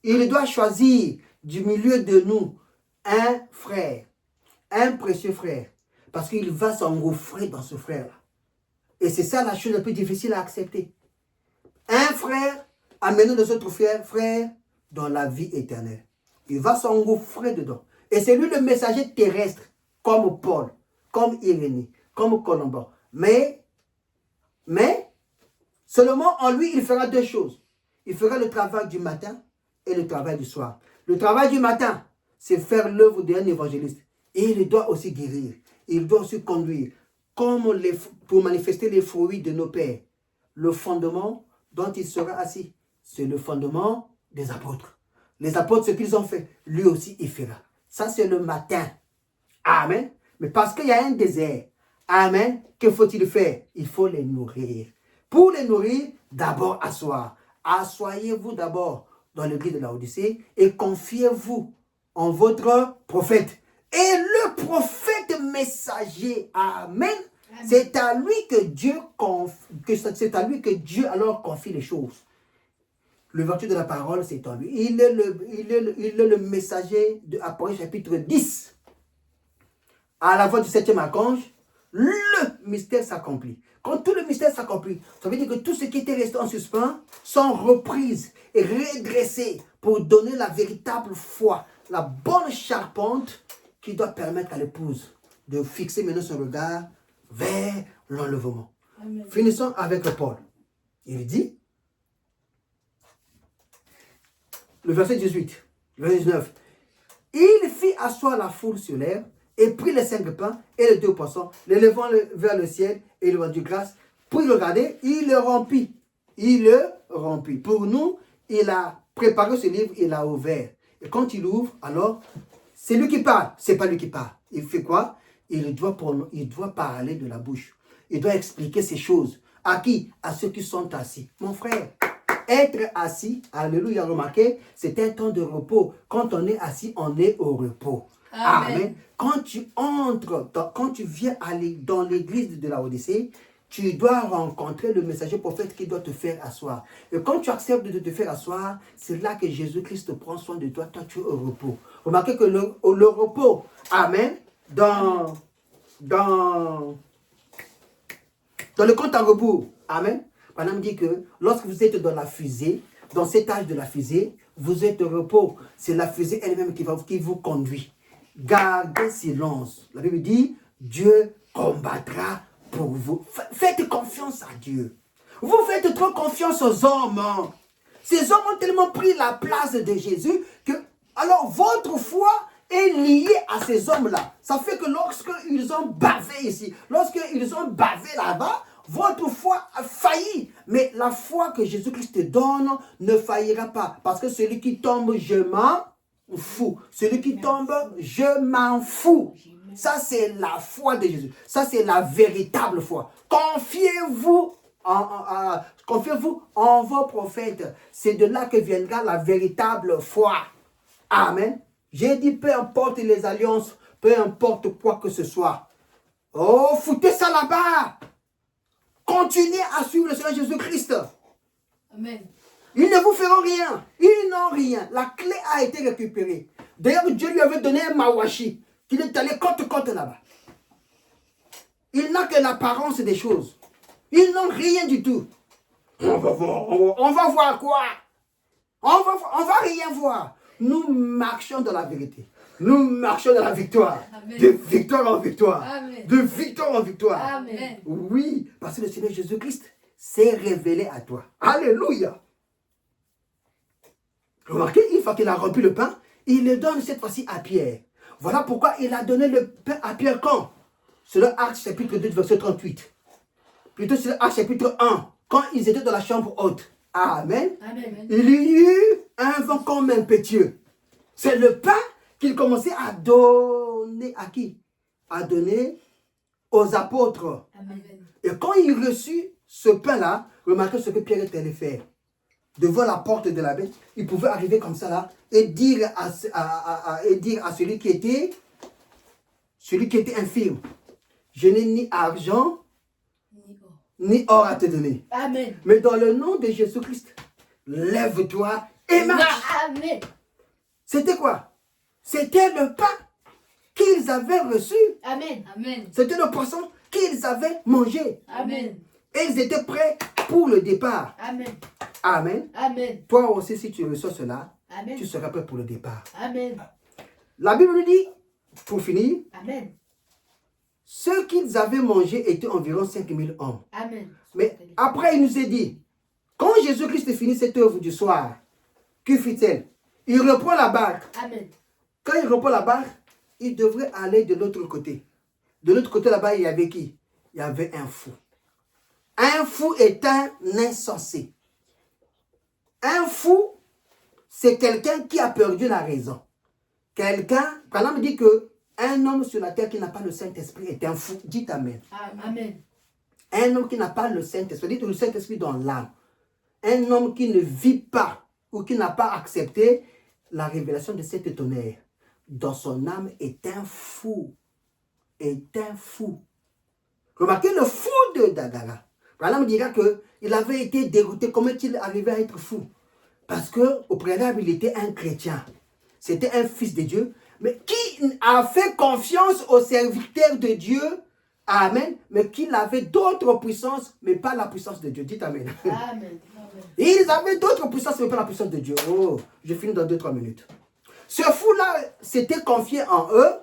il doit choisir du milieu de nous un frère, un précieux frère. Parce qu'il va s'engouffrer dans ce frère-là. Et c'est ça la chose la plus difficile à accepter. Un frère amener nos autres frères dans la vie éternelle. Il va s'engouffrer dedans. Et c'est lui le messager terrestre, comme Paul, comme Irénée, comme Colomban. Mais, seulement en lui, il fera 2 choses. Il fera le travail du matin et le travail du soir. Le travail du matin, c'est faire l'œuvre d'un évangéliste. Et il doit aussi guérir. Il doit aussi conduire. Pour manifester les fruits de nos pères. Le fondement dont il sera assis, c'est le fondement des apôtres. Les apôtres, ce qu'ils ont fait, lui aussi, il fera. Ça, c'est le matin. Amen. Mais parce qu'il y a un désert, amen, que faut-il faire? Il faut les nourrir. Pour les nourrir, d'abord asseoir. Assoyez-vous d'abord dans l'église de Laodicée et confiez-vous en votre prophète. Et le prophète messager, amen, c'est à lui que Dieu alors confie les choses. Le vertu de la parole, c'est en lui. Il est le messager de Apocalypse chapitre 10. À la voix du 7e archange, le mystère s'accomplit. Quand tout le mystère s'accomplit, ça veut dire que tout ce qui était resté en suspens sont reprises et redressées pour donner la véritable foi, la bonne charpente qui doit permettre à l'épouse de fixer maintenant son regard vers l'enlèvement. Finissons avec Paul. Il dit, le verset 18, le verset 19, il fit asseoir la foule sur l'herbe et prit les 5 pains et les 2 poissons, les levant vers le ciel et le rendit grâce. Puis il regardait, il le remplit. Il le remplit. Pour nous, il a préparé ce livre, il l'a ouvert. Et quand il ouvre, alors, c'est lui qui parle. C'est pas lui qui parle. Il fait quoi? Il doit parler de la bouche. Il doit expliquer ces choses. À qui? À ceux qui sont assis. Mon frère, être assis, alléluia, remarquez, c'est un temps de repos. Quand on est assis, on est au repos. Amen. Amen. Quand tu viens aller dans l'église de Laodicée, tu dois rencontrer le messager prophète qui doit te faire asseoir. Et quand tu acceptes de te faire asseoir, c'est là que Jésus-Christ prend soin de toi. Toi, tu es au repos. Remarquez que le repos, amen, dans le compte à rebours, amen, Madame dit que lorsque vous êtes dans la fusée, dans cet âge de la fusée, vous êtes au repos. C'est la fusée elle-même qui vous conduit. Gardez silence. La Bible dit, Dieu combattra pour vous. Faites confiance à Dieu. Vous faites trop confiance aux hommes. Ces hommes ont tellement pris la place de Jésus que, alors votre foi est liée à ces hommes-là. Ça fait que lorsqu'ils ont bavé ici, lorsqu'ils ont bavé là-bas, votre foi a failli. Mais la foi que Jésus-Christ te donne ne faillira pas. Parce que celui qui tombe, je m'en fous. Celui qui tombe, je m'en fous. Ça, c'est la foi de Jésus. Ça, c'est la véritable foi. Confiez-vous en vos prophètes. C'est de là que viendra la véritable foi. Amen. J'ai dit, peu importe les alliances, peu importe quoi que ce soit. Oh, foutez ça là-bas. Continuez à suivre le Seigneur Jésus-Christ. Amen. Ils ne vous feront rien. Ils n'ont rien. La clé a été récupérée. D'ailleurs, Dieu lui avait donné un mawashi. Il est allé côte là-bas. Il n'a que l'apparence des choses. Ils n'ont rien du tout. On va voir quoi? On va rien voir. Nous marchons dans la vérité. Nous marchons dans la victoire. Amen. De victoire en victoire. Amen. De victoire en victoire. Amen. Oui, parce que le Seigneur Jésus-Christ s'est révélé à toi. Alléluia. Remarquez, une fois qu'il a rempli le pain, il le donne cette fois-ci à Pierre. Voilà pourquoi il a donné le pain à Pierre quand? C'est le Acte chapitre 2, verset 38. Plutôt c'est le Acte chapitre 1, quand ils étaient dans la chambre haute. Amen. Amen. Il y eut un vent comme impétueux. C'est le pain qu'il commençait à donner à qui? À donner aux apôtres. Amen. Et quand il reçut ce pain-là, remarquez ce que Pierre était allé faire. Devant la porte de la bête, il pouvait arriver comme ça là et dire à celui qui était infirme, je n'ai ni argent ni or à te donner. Amen. Mais dans le nom de Jésus-Christ, lève-toi et marche. Amen. C'était quoi? C'était le pain qu'ils avaient reçu. Amen. Amen. C'était le poisson qu'ils avaient mangé. Amen. Et ils étaient prêts pour le départ. Amen. Amen. Amen. Toi aussi, si tu reçois cela, Amen. tu seras prêt pour le départ. Amen. La Bible nous dit, pour finir, Amen. ceux qu'ils avaient mangé étaient environ 5000 hommes. Amen. Mais après, il nous est dit, quand Jésus-Christ finit cette œuvre du soir, que fit-il? Il reprend la barque. Amen. Quand il reprend la barque, il devrait aller de l'autre côté. De l'autre côté là-bas, il y avait qui? Il y avait un fou. Un fou est un insensé. Un fou, c'est quelqu'un qui a perdu la raison. Quelqu'un, par exemple, dit que un homme sur la terre qui n'a pas le Saint-Esprit est un fou. Dites Amen. Amen. Un homme qui n'a pas le Saint-Esprit, dites le Saint-Esprit dans l'âme. Un homme qui ne vit pas ou qui n'a pas accepté la révélation de cet tonnerre dans son âme est un fou. Est un fou. Remarquez le fou de Dagara. Par exemple, dira qu'il avait été dégoûté. Comment est-il arrivé à être fou? Parce qu'au préalable, il était un chrétien. C'était un fils de Dieu. Mais qui a fait confiance au serviteur de Dieu. Amen. Mais qui avait d'autres puissances, mais pas la puissance de Dieu. Dites Amen. Amen. Ils avaient d'autres puissances, mais pas la puissance de Dieu. Oh, je finis dans 2-3 minutes. Ce fou-là s'était confié en eux.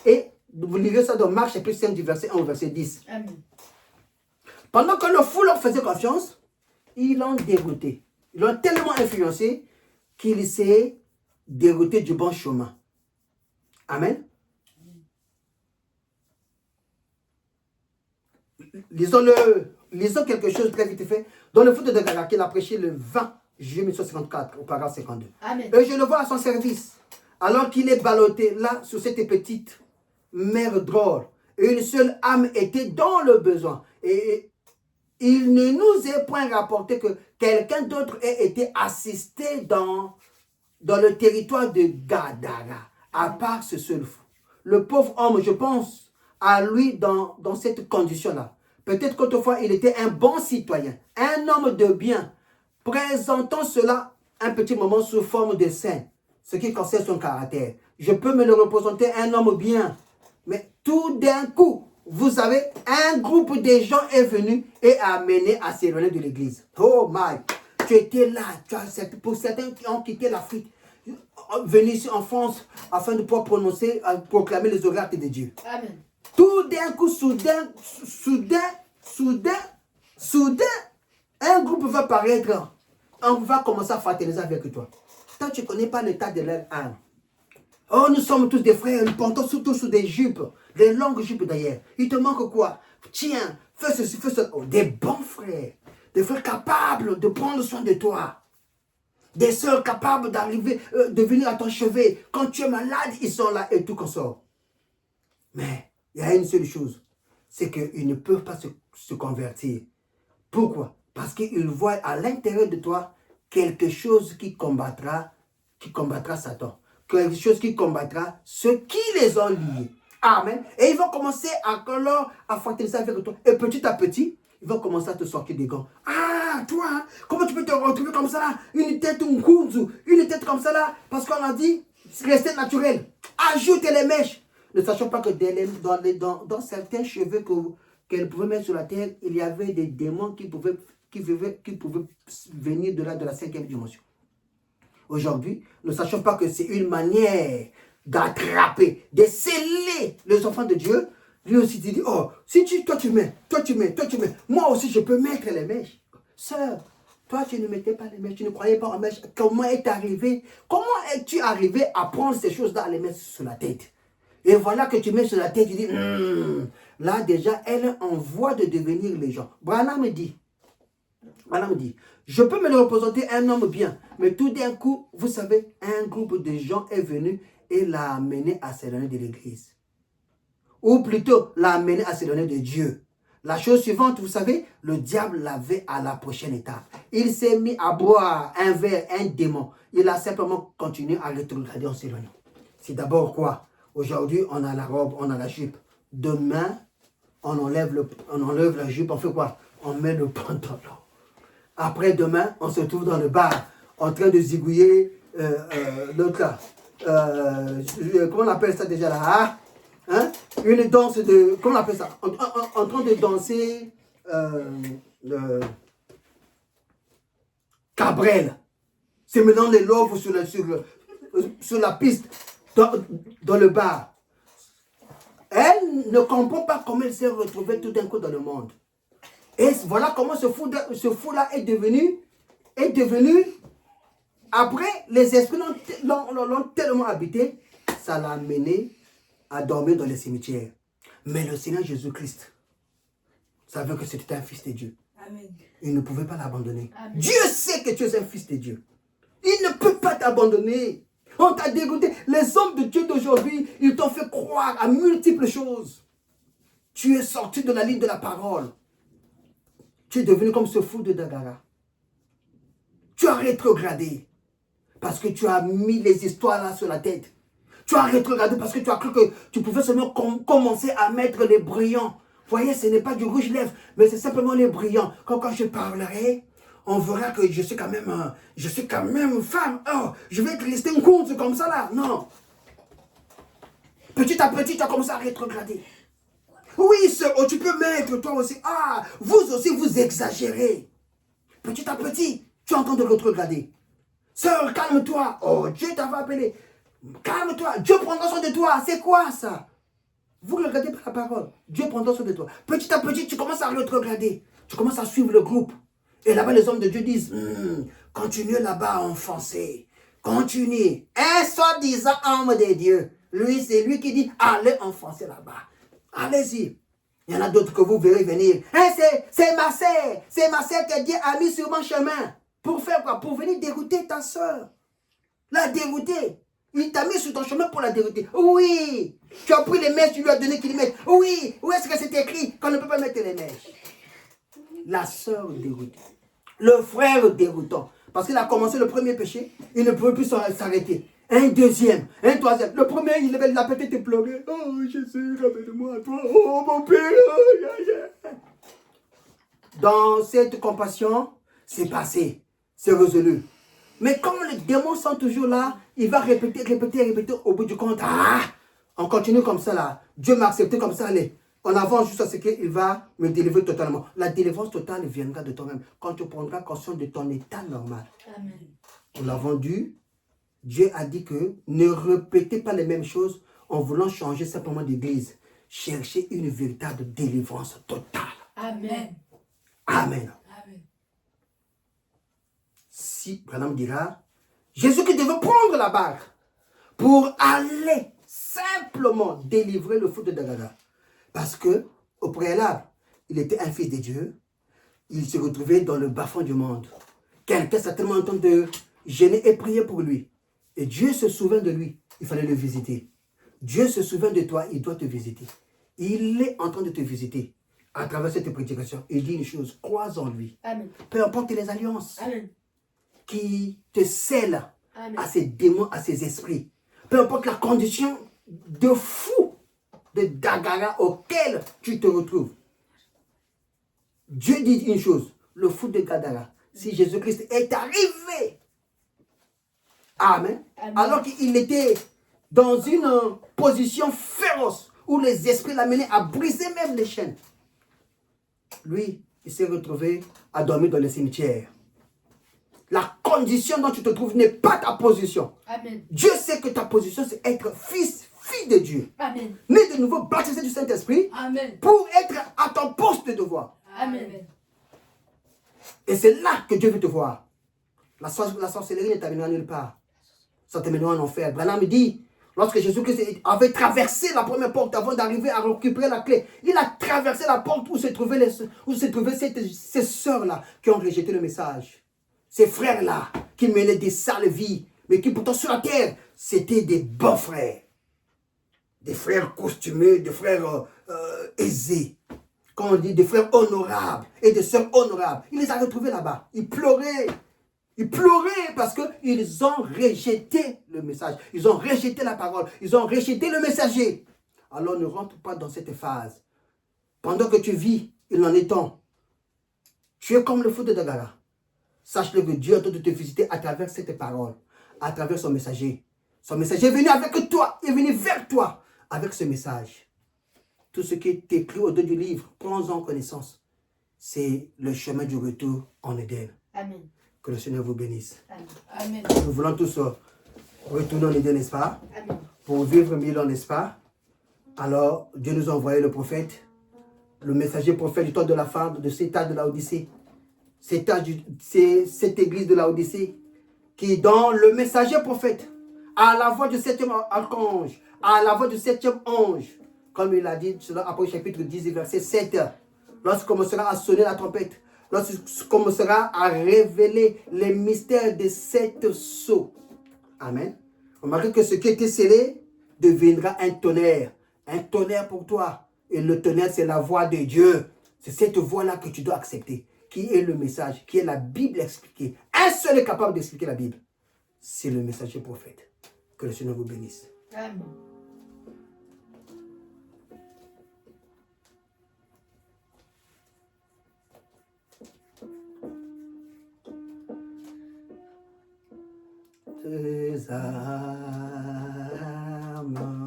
Et vous lirez ça dans Marc chapitre 5 du verset 1 au verset 10. Amen. Pendant que le fou leur faisait confiance, ils l'ont dégoûté. Ils l'ont tellement influencé qu'il s'est dégoûté du bon chemin. Amen. Lisons quelque chose très vite fait. Dans le fou de Dagara, qu'il a prêché le 20 juillet 1954, au paragraphe 52. Amen. Et je le vois à son service, alors qu'il est ballotté là, sur cette petite mer drôle. Et une seule âme était dans le besoin. Et il ne nous est point rapporté que quelqu'un d'autre ait été assisté dans le territoire de Gadara, à part ce seul fou. Le pauvre homme, je pense à lui dans cette condition-là. Peut-être qu'autrefois, il était un bon citoyen, un homme de bien, présentant cela un petit moment sous forme de saint, ce qui concerne son caractère. Je peux me le représenter un homme bien, mais tout d'un coup, vous savez, un groupe de gens est venu et a amené à s'éloigner de l'église. Oh my, tu étais là, pour certains qui ont quitté l'Afrique, venus ici en France afin de pouvoir proclamer les oracles de Dieu. Amen. Tout d'un coup, soudain, un groupe va paraître. On va commencer à fraterniser avec toi. Toi, tu ne connais pas l'état de leur âme. Oh, nous sommes tous des frères, nous portons tous sous des jupes, des longues jupes d'ailleurs. Il te manque quoi? Tiens, fais ceci, fais cela. Oh, des bons frères, des frères capables de prendre soin de toi. Des sœurs capables d'arriver, de venir à ton chevet. Quand tu es malade, ils sont là et tout consort. Mais il y a une seule chose, c'est qu'ils ne peuvent pas se convertir. Pourquoi? Parce qu'ils voient à l'intérieur de toi quelque chose qui combattra Satan. Quelque chose qui combattra ceux qui les ont liés. Amen. Et ils vont commencer à fraterniser avec toi. Et petit à petit, ils vont commencer à te sortir des gants. Ah, toi, hein, comment tu peux te retrouver comme ça là? Une tête, une tête comme ça là, parce qu'on a dit, rester naturel. Ajoute les mèches. Ne sachant pas que dans certains cheveux qu'elle pouvait mettre sur la terre, il y avait des démons qui pouvaient venir de la cinquième dimension. Aujourd'hui, ne sachant pas que c'est une manière d'attraper, de sceller les enfants de Dieu, lui aussi dit, oh, si toi tu mets, moi aussi je peux mettre les mèches. Sœur, toi tu ne mettais pas les mèches, tu ne croyais pas en mèches. Comment es-tu arrivé à prendre ces choses-là, à les mettre sur la tête? Et voilà que tu mets sur la tête, tu dis, là déjà, elle est en voie de devenir les gens. Branham me dit, je peux me le représenter un homme bien, mais tout d'un coup, vous savez, un groupe de gens est venu et l'a amené à s'éloigner de l'église. Ou plutôt, l'a amené à s'éloigner de Dieu. La chose suivante, vous savez, le diable l'avait à la prochaine étape. Il s'est mis à boire un verre, un démon. Il a simplement continué à rétrograder en s'éloignant. C'est d'abord quoi? Aujourd'hui, on a la robe, on a la jupe. Demain, on enlève la jupe, on fait quoi? On met le pantalon. Après demain, on se trouve dans le bar, en train de zigouiller l'autre là. Comment on appelle ça déjà là? Hein? Une danse de... Comment on appelle ça? En train de danser le Cabrel. C'est maintenant les lobes sur la piste, dans le bar. Elle ne comprend pas comment elle s'est retrouvée tout d'un coup dans le monde. Et voilà comment ce fou-là est devenu, après, les esprits l'ont tellement habité, ça l'a amené à dormir dans les cimetières. Mais le Seigneur Jésus-Christ savait que c'était un fils de Dieu. Amen. Il ne pouvait pas l'abandonner. Amen. Dieu sait que tu es un fils de Dieu. Il ne peut pas t'abandonner. On t'a dégoûté. Les hommes de Dieu d'aujourd'hui, ils t'ont fait croire à multiples choses. Tu es sorti de la ligne de la parole. Tu es devenu comme ce fou de Dagara. Tu as rétrogradé. Parce que tu as mis les histoires là sur la tête. Tu as rétrogradé parce que tu as cru que tu pouvais seulement commencer à mettre les brillants. Voyez, ce n'est pas du rouge-lèvres, mais c'est simplement les brillants. Quand je parlerai, on verra que je suis quand même femme. Oh, je vais rester une compte comme ça là. Non. Petit à petit, tu as commencé à rétrograder. Oui, sœur, oh, tu peux mettre toi aussi. Ah, vous aussi, vous exagérez. Petit à petit, tu es en train de rétrograder. Sœur, calme-toi. Oh, Dieu t'avait appelé. Calme-toi. Dieu prendra soin de toi. C'est quoi ça? Vous ne regardez pas la parole. Dieu prendra soin de toi. Petit à petit, tu commences à rétrograder. Tu commences à suivre le groupe. Et là-bas, les hommes de Dieu disent, continue là-bas à enfoncer. Continue. Un soi-disant homme de Dieu. Lui, c'est lui qui dit, allez enfoncer là-bas. Allez-y. Il y en a d'autres que vous verrez venir. Hein, c'est ma sœur. C'est ma sœur que Dieu a mis sur mon chemin. Pour faire quoi? Pour venir dégoûter ta sœur. La dégoûter. Il t'a mis sur ton chemin pour la dégoûter. Oui. Tu as pris les mèches, tu lui as donné qu'il les mette. Oui. Où est-ce que c'est écrit qu'on ne peut pas mettre les mèches? La sœur dégoûtée. Le frère dégoûtant. Parce qu'il a commencé le premier péché. Il ne pouvait plus s'arrêter. Un deuxième, un troisième. Le premier, il avait la petite et pleurer. Oh Jésus, ramène-moi à toi. Oh mon Père. Dans cette compassion, c'est passé. C'est résolu. Mais comme les démons sont toujours là, il va répéter. Au bout du compte, on continue comme ça là. Dieu m'a accepté comme ça, allez. On avance jusqu'à ce qu'il va me délivrer totalement. La délivrance totale viendra de toi-même quand tu prendras conscience de ton état normal. Amen. On l'a vendu. Dieu a dit que ne répétez pas les mêmes choses en voulant changer simplement d'église. Cherchez une véritable délivrance totale. Amen. Amen. Amen. Si Branham dira, Jésus qui devait prendre la barque pour aller simplement délivrer le fou de Dagara. Parce que, au préalable, il était un fils de Dieu. Il se retrouvait dans le bas-fond du monde. Quelqu'un certainement en train de gêner et prier pour lui. Et Dieu se souvient de lui. Il fallait le visiter. Dieu se souvient de toi. Il doit te visiter. Il est en train de te visiter. À travers cette prédication, il dit une chose. Crois en lui. Amen. Peu importe les alliances Amen. qui te scellent Amen. à ces démons, à ces esprits. Peu importe la condition de fou, de Dagara auquel tu te retrouves. Dieu dit une chose, le fou de Gadara, si Jésus-Christ est arrivé, Amen, alors qu'il était dans une position féroce, où les esprits l'amenaient à briser même les chaînes, lui, il s'est retrouvé à dormir dans le cimetière. La condition dont tu te trouves n'est pas ta position. Amen. Dieu sait que ta position, c'est être fils, fille de Dieu. Amen. Né de nouveau, baptisé du Saint-Esprit, Amen. pour être à ton poste de devoir. Amen. Et c'est là que Dieu veut te voir. La sorcellerie ne t'amènera nulle part. Ça te mènera en enfer. Branham dit, lorsque Jésus-Christ avait traversé la première porte avant d'arriver à récupérer la clé, il a traversé la porte où se trouvaient, ces sœurs-là qui ont rejeté le message. Ces frères-là qui menaient des sales vies, mais qui pourtant sur la terre, c'était des bons frères. Des frères costumés, des frères aisés. Quand on dit des frères honorables et des sœurs honorables. Il les a retrouvés là-bas. Ils pleuraient. Ils pleuraient parce qu'ils ont rejeté le message. Ils ont rejeté la parole. Ils ont rejeté le messager. Alors ne rentre pas dans cette phase. Pendant que tu vis, il en est temps. Tu es comme le fou de Dagara. Sache-le que Dieu est en train de te visiter à travers cette parole, à travers son messager. Son messager est venu avec toi, est venu vers toi avec ce message. Tout ce qui est écrit au dos du livre, prends-en connaissance. C'est le chemin du retour en Éden. Amen. Que le Seigneur vous bénisse. Amen. Nous voulons tous retourner en Éden, n'est-ce pas? Amen. Pour vivre mille ans, n'est-ce pas? Alors, Dieu nous a envoyé le prophète, le messager prophète du temps de la fin de cet âge de la Odyssée. C'est cette église de la Odyssée qui, dans le messager prophète, à la voix du septième archange, à la voix du septième ange, comme il a dit selon Apocalypse chapitre 10, verset 7, lorsqu'il commencera à sonner la trompette, lorsqu'il commencera à révéler les mystères de sept sceaux. Amen. Remarquez que ce qui était scellé deviendra un tonnerre pour toi. Et le tonnerre, c'est la voix de Dieu. C'est cette voix-là que tu dois accepter. Qui est le message, qui est la Bible expliquée. Un seul est capable d'expliquer la Bible. C'est le messager prophète. Que le Seigneur vous bénisse. Amen. Tes âmes,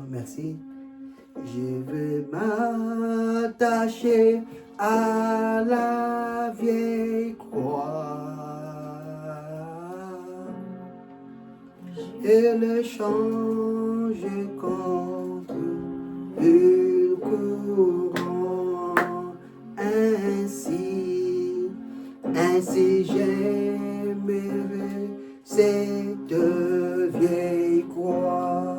merci. Je veux m'attacher à la vieille croix et le changer contre une couronne. Ainsi j'aimerais cette vieille croix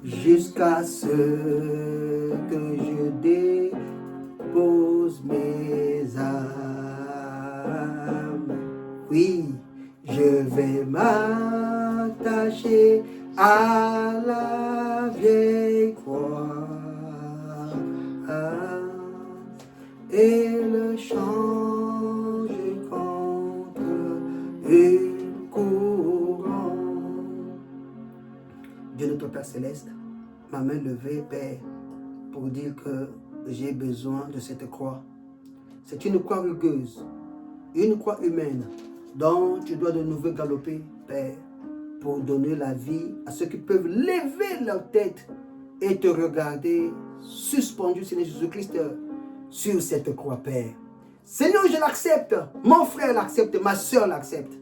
jusqu'à ce que je dépose mes âmes. Oui, je vais m'attacher à la vieille croix et le changer contre une couronne. Dieu notre Père Céleste, ma main levée, Père, pour dire que j'ai besoin de cette croix. C'est une croix rugueuse, une croix humaine, dont tu dois de nouveau galoper, Père, pour donner la vie à ceux qui peuvent lever leur tête et te regarder suspendu, Seigneur Jésus-Christ, sur cette croix, Père. Seigneur, je l'accepte, mon frère l'accepte, ma soeur l'accepte.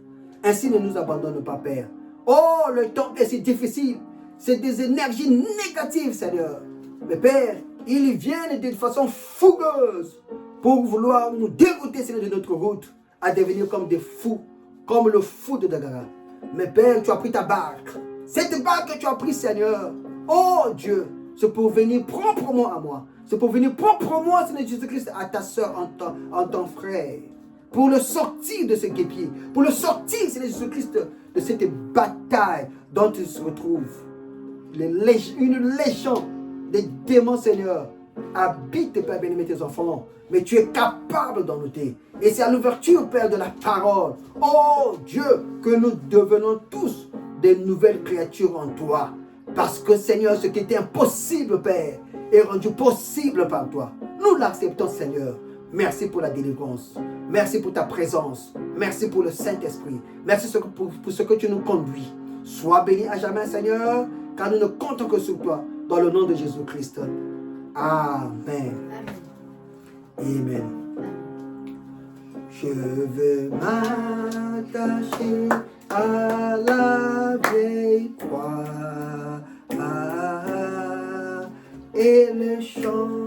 Ainsi ne nous abandonne pas, Père. Oh, le temps est si difficile. C'est des énergies négatives, Seigneur. Mais Père, ils viennent d'une façon fougueuse pour vouloir nous dérouter, Seigneur, de notre route, à devenir comme des fous, comme le fou de Dagara. Mais Père, tu as pris ta barque. Cette barque que tu as prise, Seigneur, oh Dieu, c'est pour venir proprement à moi. C'est pour venir proprement, Seigneur Jésus-Christ, à ta soeur en ton frère. Pour le sortir de ce guépier. Pour le sortir, Seigneur Jésus-Christ, de cette bataille dont il se retrouve. Une légion des démons, Seigneur, habite, Père béni, tes enfants. Mais tu es capable d'en ôter. Et c'est à l'ouverture, Père, de la parole. Oh Dieu, que nous devenons tous des nouvelles créatures en toi. Parce que, Seigneur, ce qui était impossible, Père, est rendu possible par toi. Nous Nous l'acceptons, Seigneur. Merci pour la délivrance. Merci pour ta présence. Merci pour le Saint-Esprit. Merci pour ce que tu nous conduis. Sois béni à jamais, Seigneur, car nous ne comptons que sur toi. Dans le nom de Jésus-Christ. Amen. Amen. Je veux m'attacher à la vieille croix et le chant